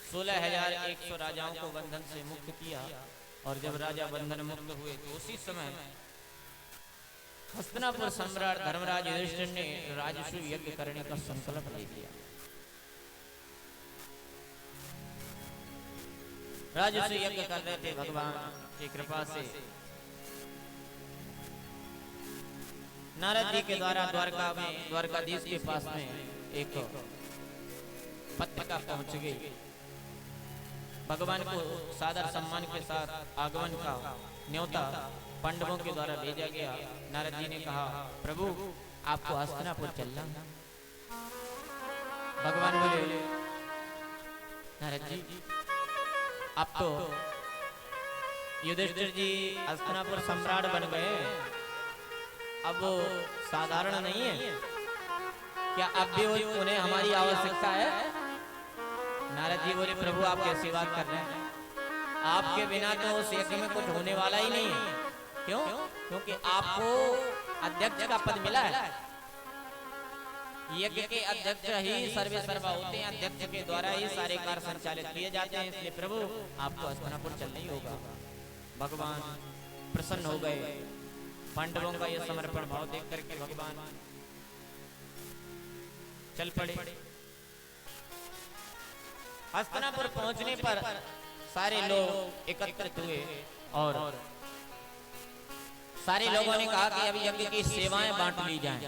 16,100 राजाओं को बंधन से मुक्त किया। और जब राजा बंधन मुक्त हुए तो उसी समय हस्तिनापुर सम्राट धर्मराज युधिष्ठिर ने राजसूय यज्ञ करने का संकल्प ले लिया। राजसूय यज्ञ कर रहे थे, भगवान की कृपा से नारद जी के द्वारा द्वारका में द्वारकाधीश के पास में एक पत्रिका पहुंच गई। भगवान को सादर सम्मान के साथ आगमन का न्योता पांडवों के द्वारा भेजा गया। नारद जी ने कहा, प्रभु आपको हस्तिनापुर चलना। भगवान बोले, नारद जी अब तो युधिष्ठिर जी हस्तिनापुर सम्राट बन गए, अब वो साधारण नहीं है, क्या अब भी उन्हें हमारी आवश्यकता है? नारद जी बोले, प्रभु आप कैसी बात कर रहे हैं? आपके बिना तो उस यज्ञ में कुछ होने वाला ही नहीं है। क्यों? क्योंकि आपको अध्यक्ष का पद मिला है। यज्ञ के अध्यक्ष ही सर्वे सर्वा होते हैं, अध्यक्ष के द्वारा ही सारे कार्य संचालित किए जाते हैं। इसलिए प्रभु आपको हस्तिनापुर चलना ही होगा। भगवान प्रसन्न हो गए। पांडवों का यह समर्पण भाव देख करके भगवान चल पड़े। हस्तिनापुर पहुंचने पर सारे लोग एकत्रित हुए और सारे लोगों ने कहा कि अब यज्ञ की सेवाएं बांट ली जाएं।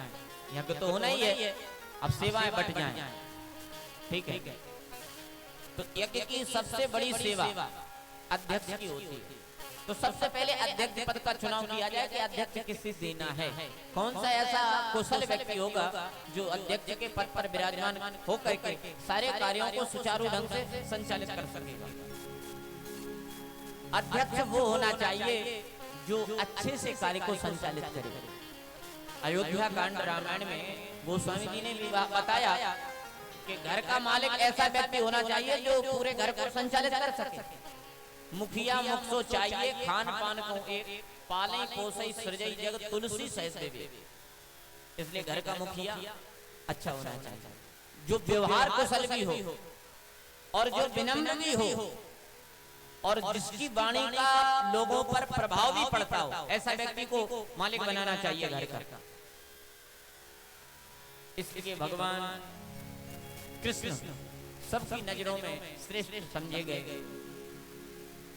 यज्ञ तो होना ही है, अब सेवाएं बट जाएं। ठीक है, तो यज्ञ की सबसे बड़ी सेवा अध्यक्ष की होती है। तो सबसे पहले अध्यक्ष पद का चुनाव किया जाए कि अध्यक्ष किसे देना है। कौन सा ऐसा कुशल व्यक्ति होगा जो अध्यक्ष के पद पर विराजमान होकर के सारे कार्यों को सुचारू ढंग से संचालित कर सकेगा। अध्यक्ष वो होना चाहिए जो अच्छे से कार्य को संचालित करे। अयोध्या कांड रामायण में गोस्वामी जी ने भी बताया कि घर का मालिक ऐसा व्यक्ति होना चाहिए जो पूरे घर को संचालित कर सके। मुखिया मुख सो चाहिए, खान पान को एक, पाले पोसई सृजई जग तुलसी सहस देवे। इसलिए घर का मुखिया अच्छा होना चाहिए, जो व्यवहार कुशल भी हो और जो विनम्र भी हो और जिसकी वाणी का लोगों पर प्रभाव भी पड़ता हो, ऐसा व्यक्ति को मालिक बनाना चाहिए घर का। इसलिए भगवान कृष्ण सबकी नजरों में श्रेष्ठ समझे गए।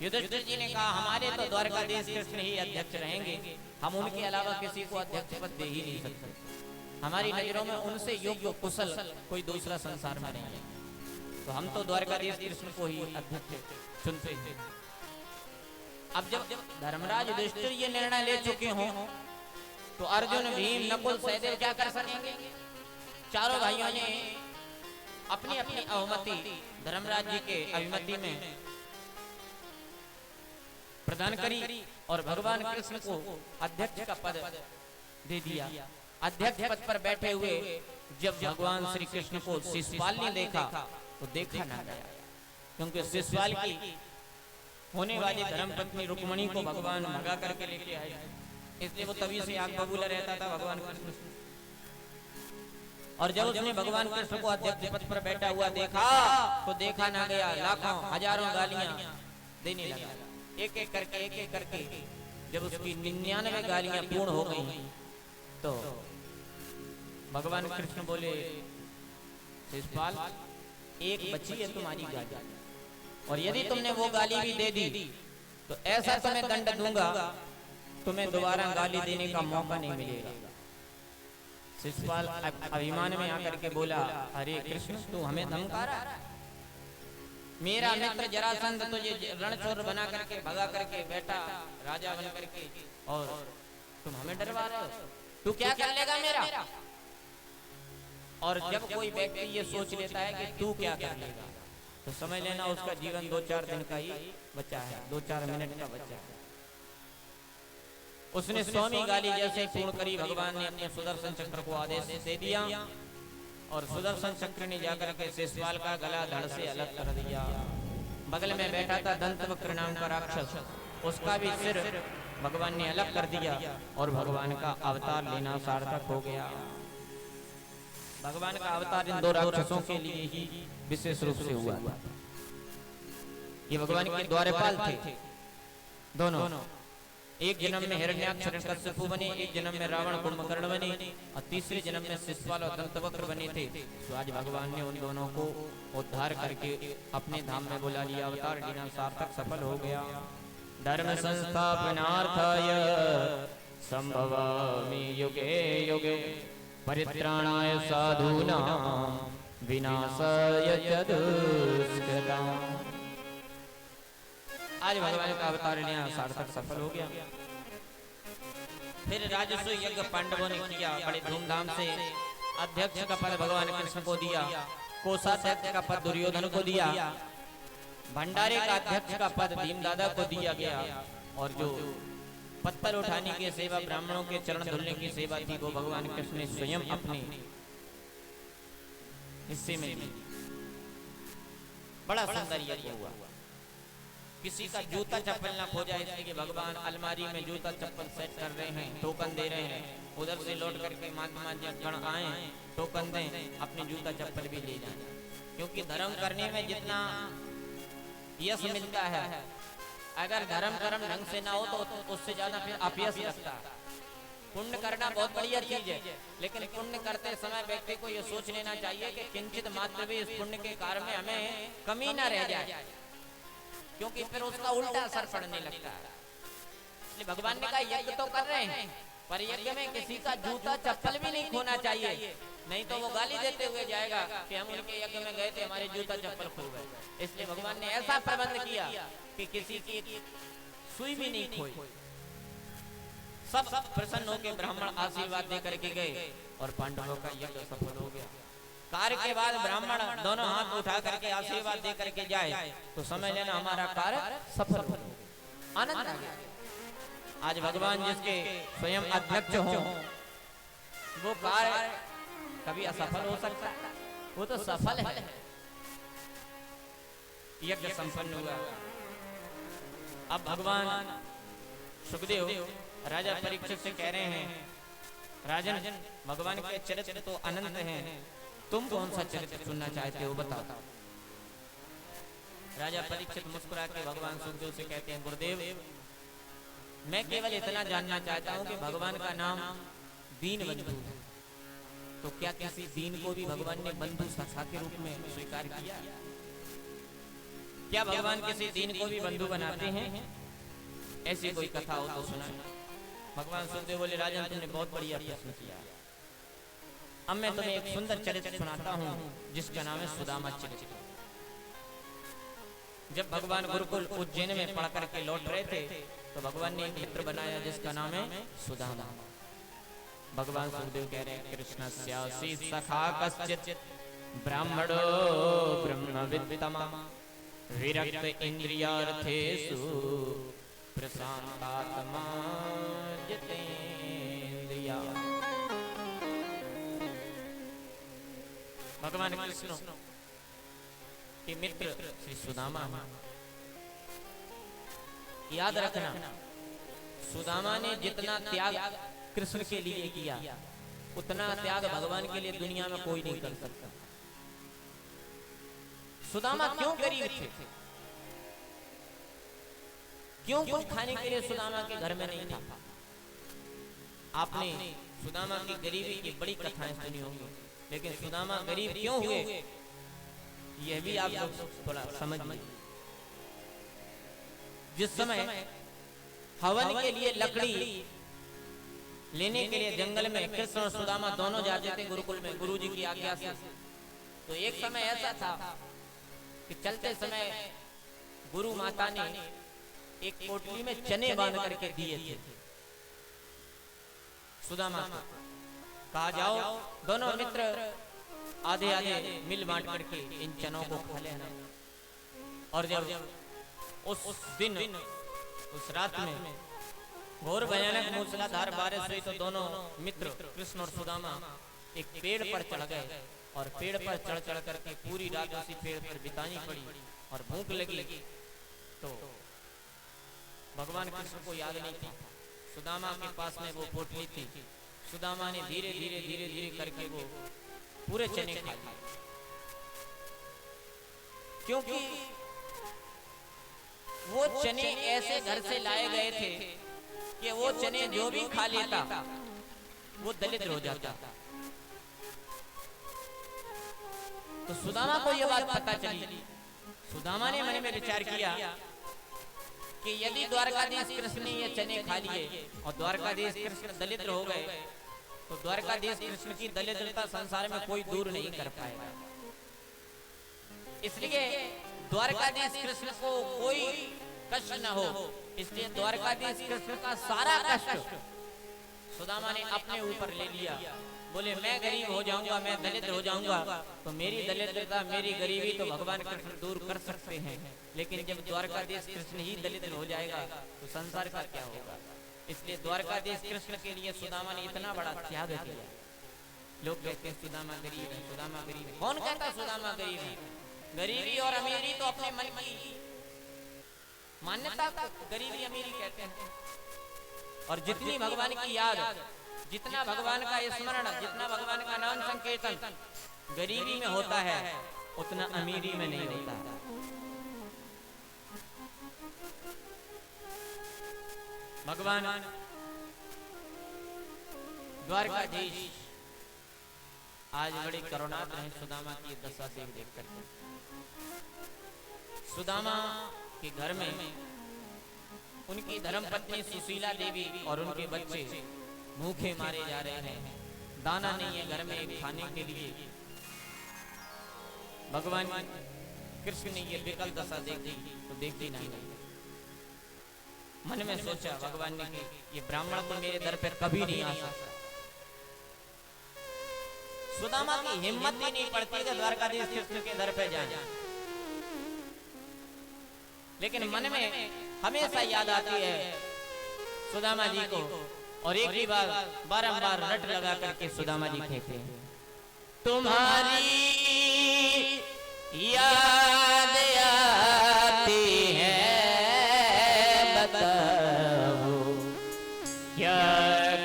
युधिष्ठिर जी ने कहा, हमारे तो द्वारकाधीश कृष्ण ही अध्यक्ष रहेंगे, हम उनके अलावा किसी को अध्यक्ष पद दे ही नहीं सकते। हमारी नजरों में उनसे योग्य कुशल कोई दूसरा संसार में नहीं है, तो हम तो द्वारकाधीश कृष्ण को ही अध्यक्ष चुनते हैं। अब जब धर्मराज युधिष्ठिर ये निर्णय ले चुके हों तो अर्जुन, भीम, नकुल, सहदेव क्या कर सकेंगे? चारों भाइयों ने अपनी अपनी अवमति धर्मराज जी के अभिमति में प्रदान करी और भगवान कृष्ण को अध्यक्ष का पद दे दिया। अध्यक्ष पद पर बैठे हुए जब भगवान श्री कृष्ण को शिशुपाल ने देखा तो देखा ना गया, क्योंकि शिशुपाल की होने वाली धर्मपत्नी रुक्मिणी को भगवान भगा करके लेके आए, इसलिए वो तभी से आग बबूला रहता था भगवान कृष्ण। और जब उसने भगवान कृष्ण को अध्यक्ष पद पर बैठा हुआ देखा तो देखा ना गया, लाखों हजारों गालियां देने लगा। एक एक करके जब उसकी 99 गालियां पूर्ण हो गई तो भगवान कृष्ण बोले, शिशुपाल एक बची है तुम्हारी गाली, और यदि तुमने वो गाली भी दे दी तो ऐसा तुम्हें दंड दूंगा, तुम्हें दोबारा गाली देने का मौका नहीं मिलेगा। शिशुपाल अभिमान में आकर के बोला, अरे कृष्ण तू हमें धमका रहा है? मेरा मित्र जरासंध तुझे रणचोर बना करके भगा करके बैठा राजा बन करके, और तुम हमें डरवा रहे हो? तू क्या कर लेगा मेरा? और जब कोई व्यक्ति ये सोच लेता है कि तू क्या कर लेगा, तो समझ लेना उसका जीवन 2-4 दिन का ही बचा है, 2-4 मिनट का बचा है। उसने 100वीं गाली जैसे पूर्ण करी, भगवान ने अपने सुदर्शन चक्र को आदेश दे दिया और सुदर्शन चक्र ने जाकर के शिशुपाल का गला धड़ से अलग कर दिया। बगल में बैठा था दंतवक्र नाम का राक्षस, उसका भी सिर भगवान ने अलग कर दिया और भगवान का अवतार लेना सार्थक हो गया। भगवान का अवतार इन दो राक्षसों के लिए ही विशेष रूप से हुआ। ये भगवान के द्वारपाल थे दोनों। एक जन्म में हिरण्याक्ष हिरण्यकश्यपु बने, एक जन्म में रावण कुंभकर्ण बने और तीसरे जन्म में शिशुपाल और दंतवक्र बने थे। तो आज भगवान ने उन दोनों को उद्धार करके अपने धाम में बुला लिया। अवतार लेना सार्थक सफल हो गया। धर्म संस्थापनार्थाय संभवामि युगे युगे परित्राणाय साधूनां विनाशाय च दुष्कृताम्। आज भगवान का अवतार लेना सार्थक सफल हो गया। फिर राजस्व यज्ञ पांडवों ने किया बड़े धूमधाम से। अध्यक्ष का पद भगवान कृष्ण को दिया, कोषाध्यक्ष का पद दुर्योधन को दिया, भंडारे का अध्यक्ष का पद भीमदादा को दिया गया और जो पत्थर उठाने की सेवा, ब्राह्मणों के चरण धुलने की सेवा थी वो भगवान कृष्ण ने स्वयं अपने हिस्से में ली। बड़ा सुंदर यज्ञ हुआ। किसी का जूता चप्पल ना खो जाए इसलिए भगवान अलमारी में जूता चप्पल सेट कर रहे हैं, टोकन दे रहे हैं। उधर से लौट करके महात्मा गण आए, टोकन दें, अपने जूता चप्पल भी ले जाएं। क्योंकि धर्म करने में जितना यश मिलता है, अगर धर्म कर्म ढंग से ना हो तो उससे ज्यादा फिर अपयश लगता है। पुण्य करना बहुत बढ़िया चीज है, लेकिन पुण्य करते समय व्यक्ति को यह सोच लेना चाहिए कि किंचित मात्र भी इस पुण्य के कार्य में हमें कमी ना रह जाए, क्योंकि फिर उसका उल्टा असर पड़ने लगता है। इसलिए भगवान ने कहा यज्ञ तो कर रहे हैं, पर यज्ञ में किसी का जूता चप्पल भी नहीं खोना चाहिए, नहीं तो वो गाली देते हुए जाएगा कि हम उनके यज्ञ में गए थे, हमारे जूता चप्पल खो गए। इसलिए भगवान ने ऐसा प्रबंध किया कि किसी की सुई भी नहीं खोई। सब प्रसन्न होकर ब्राह्मण आशीर्वाद दे करके गए और पांडवों का यज्ञ सफल हो गया। कार्य के बाद ब्राह्मण दोनों हाथ उठा करके आशीर्वाद दे करके जाए तो समझ लेना हमारा कार्य सफल हो गया। आनंद आ गया। आज भगवान जिसके स्वयं अध्यक्ष हो वो कार्य कभी असफल हो सकता है? वो तो सफल है। यज्ञ संपन्न हुआ। अब भगवान सुखदेव राजा परीक्षित से कह रहे हैं, राजन भगवान के चरित्र तो अनंत हैं, तुम कौन सा चरित्र सुनना चाहते हो बताओ। राजा परीक्षित मुस्कुरा के भगवान सुखदेव से कहते हैं, गुरुदेव मैं केवल इतना जानना चाहता हूँ कि भगवान का नाम दीन बंधु है, तो क्या किसी दीन को भी भगवान ने बंधु सखा के रूप में स्वीकार किया? क्या भगवान किसी दीन को भी बंधु बनाते हैं? ऐसी कोई कथा हो तो सुनाए। भगवान सुखदेव बोले, राजन तुमने बहुत बढ़िया प्रश्न किया। अब मैं तुम्हें एक सुंदर चरित्र सुनाता हूँ जिसका नाम है सुदामा चरित्र। जब भगवान गुरुकुल उज्जैन में पढ़ करके लौट रहे थे तो भगवान ने एक मित्र बनाया जिसका नाम है सुदामा। भगवान सुखदेव कह रहे हैं, कृष्णस्यासि सखा कश्चित् ब्राह्मणो ब्रह्मवित्तमा विरक्त इंद्रियार्थेषु प्रशांतात्मा जितेन्द्रिया। भगवान कृष्ण के मित्र श्री सुदामा। याद रखना, सुदामा ने जितना त्याग कृष्ण के लिए किया उतना त्याग भगवान के लिए दुनिया में कोई नहीं कर सकता। सुदामा क्यों गरीब थे? क्यों कुछ खाने के लिए सुदामा के घर में नहीं था? आपने सुदामा की गरीबी की बड़ी कथाएं सुनी होंगी, लेकिन सुदामा गरीब क्यों हुए यह भी आप लोग थोड़ा समझिए। जिस समय हवन के लिए लकड़ी लेने के लिए जंगल में कृष्ण और सुदामा दोनों जाते थे गुरुकुल में गुरुजी की आज्ञा से, तो एक समय ऐसा था कि चलते समय गुरु माता ने एक पोटली में चने बांध करके दिए थे सुदामा को। कहा जाओ दोनों मित्र आधे आधे मिल बांट करके इन चनों को खा लेना। और जब उस दिन उस रात में घोर भयानक मूसलाधार बारिश हुई तो दोनों मित्र कृष्ण और सुदामा एक पेड़ पर चढ़ गए और पेड़ पर चढ़ चढ़ करके पूरी रात उसी पेड़ पर बितानी पड़ी और भूख लगी तो भगवान कृष्ण को याद नहीं था। सुदामा के पास में वो पोटली थी। सुदामा ने धीरे धीरे धीरे धीरे करके वो पूरे चने खा लिए, क्योंकि वो चने ऐसे घर से लाए गए थे कि वो चने जो भी खा लेता वो दलित हो जाता। तो सुदामा को यह बात पता चली। सुदामा ने मन में विचार किया कि यदि द्वारकाधीश कृष्ण ने ये चने खा लिए और द्वारकाधीश कृष्ण दलित हो गए तो द्वारकाधीश कृष्ण की दलितता संसार में कोई दूर नहीं कर पाएगा। इसलिए द्वारकाधीश कृष्ण को कोई कष्ट न हो, इसलिए द्वारकाधीश कृष्ण का सारा कष्ट सुदामा ने अपने ऊपर ले लिया। बोले मैं गरीब हो जाऊंगा, मैं दलित हो जाऊंगा तो मेरी दलितता मेरी गरीबी तो भगवान कृष्ण दूर कर सकते हैं, लेकिन जब द्वारकाधीश कृष्ण ही दलित हो जाएगा तो संसार का क्या होगा। इसलिए द्वारकाधीश कृष्ण के लिए सुदामा ने इतना बड़ा त्याग किया। लोग कहते हैं सुदामा गरीब है, सुदामा गरीब है। कौन कहता सुदामा गरीब है? गरीबी और अमीरी तो अपने मन की मान्यता गरीबी अमीरी कहते हैं। और जितनी भगवान की याद, जितना भगवान का स्मरण, जितना भगवान का नाम संकीर्तन गरीबी में होता है उतना अमीरी में नहीं होता। भगवान द्वारकाधीश आज बड़े करुणात रहे सुदामा की दशा देख देख कर। सुदामा के घर में उनकी धर्मपत्नी सुशीला देवी और उनके बच्चे भूखे मारे जा रहे हैं। दाना नहीं है घर में खाने के लिए। भगवान कृष्ण ने ये विकल दशा देखी तो देखी नहीं। मन में सोचा भगवान ने कि ये ब्राह्मण तो मेरे दर पर कभी नहीं आ सकता। सुदामा की हिम्मत ही नहीं पड़ती कि द्वारकाधीश कृष्ण के दर पे जाए, लेकिन मन में हमेशा याद आती है सुदामा जी को। और एक ही बार बारंबार रट लगा करके सुदामा जी कहते हैं, तुम्हारी याद आती है, बताओ क्या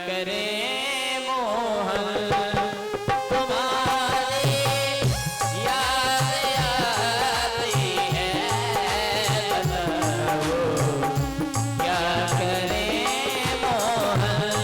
करें मोहन। तुम्हारी याद आती है, बताओ क्या करें मोहन।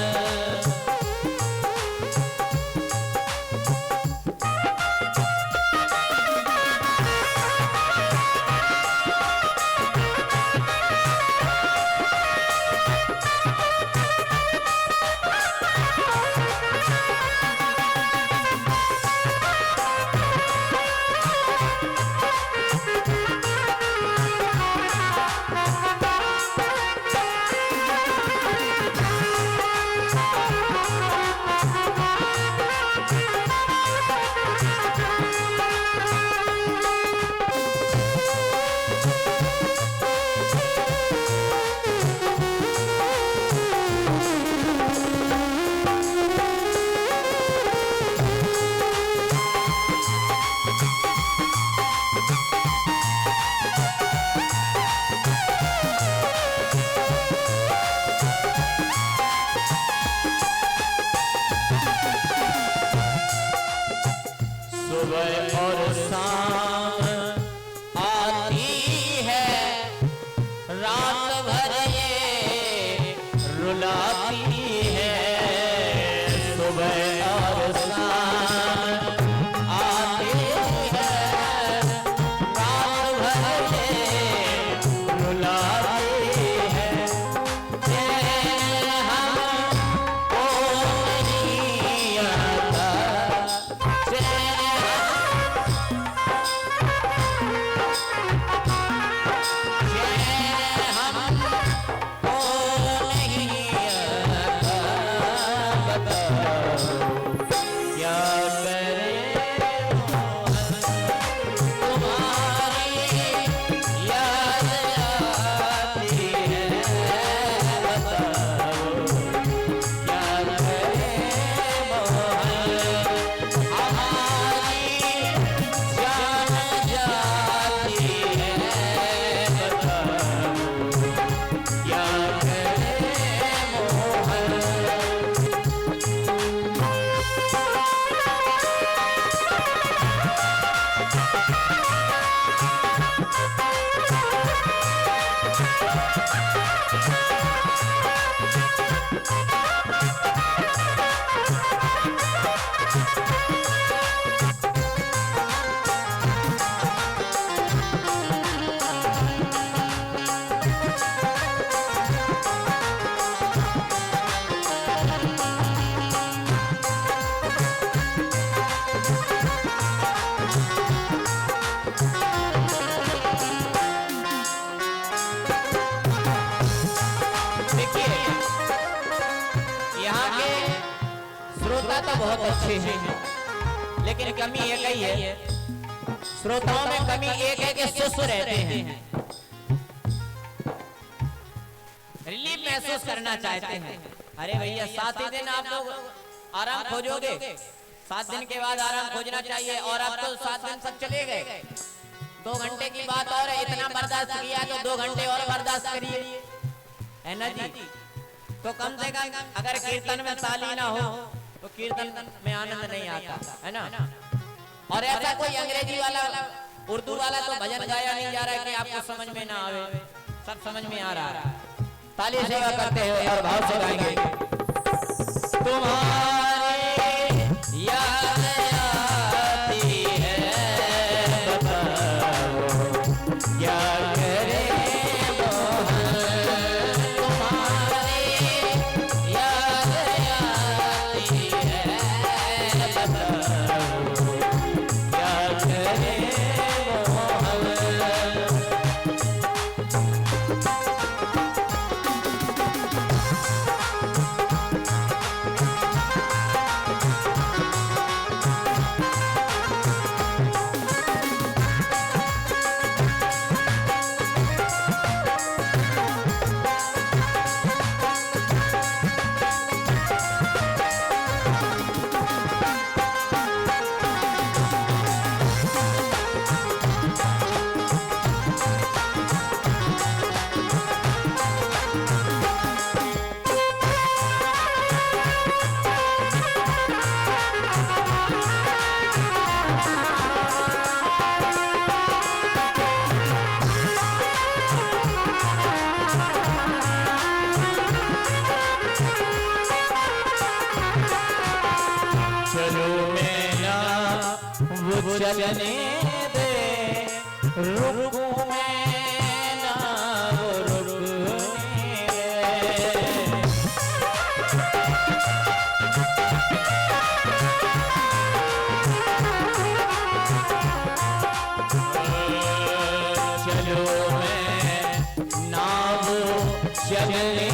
बहुत अच्छे हैं, लेकिन कमी एक ही है, श्रोताओं में कमी एक है कि सुस्त रहते हैं, रिलीफ महसूस करना चाहते हैं। अरे भैया 7 ही दिन आप लोग आराम खोजोगे, 7 दिन के बाद आराम खोजना चाहिए, और अब तो 7 दिन तक चले गए, 2 घंटे की बात और है, इतना बर्दाश्त किया तो 2 घंटे और बर्दाश्त करिए, है ना जी। तो कम से कम अगर कीर्तन में ताली ना हो तो कीर्तन में आनंद नहीं आता, है ना। और ऐसा कोई अंग्रेजी वाला उर्दू वाला तो भजन गाया नहीं जा रहा है कि आपको समझ में ना आवे, सब समझ में आ रहा है। ताली सेवा करते हुए और भाव से गाएंगे। तुम्हारी याद आती है, बताओ क्या करे मोहन, तुम्हारी याद आती है, बताओ क्या करे मोहन। चलने दे रुकूं मैं ना वो रुकने दे, चलो मैं ना वो चलने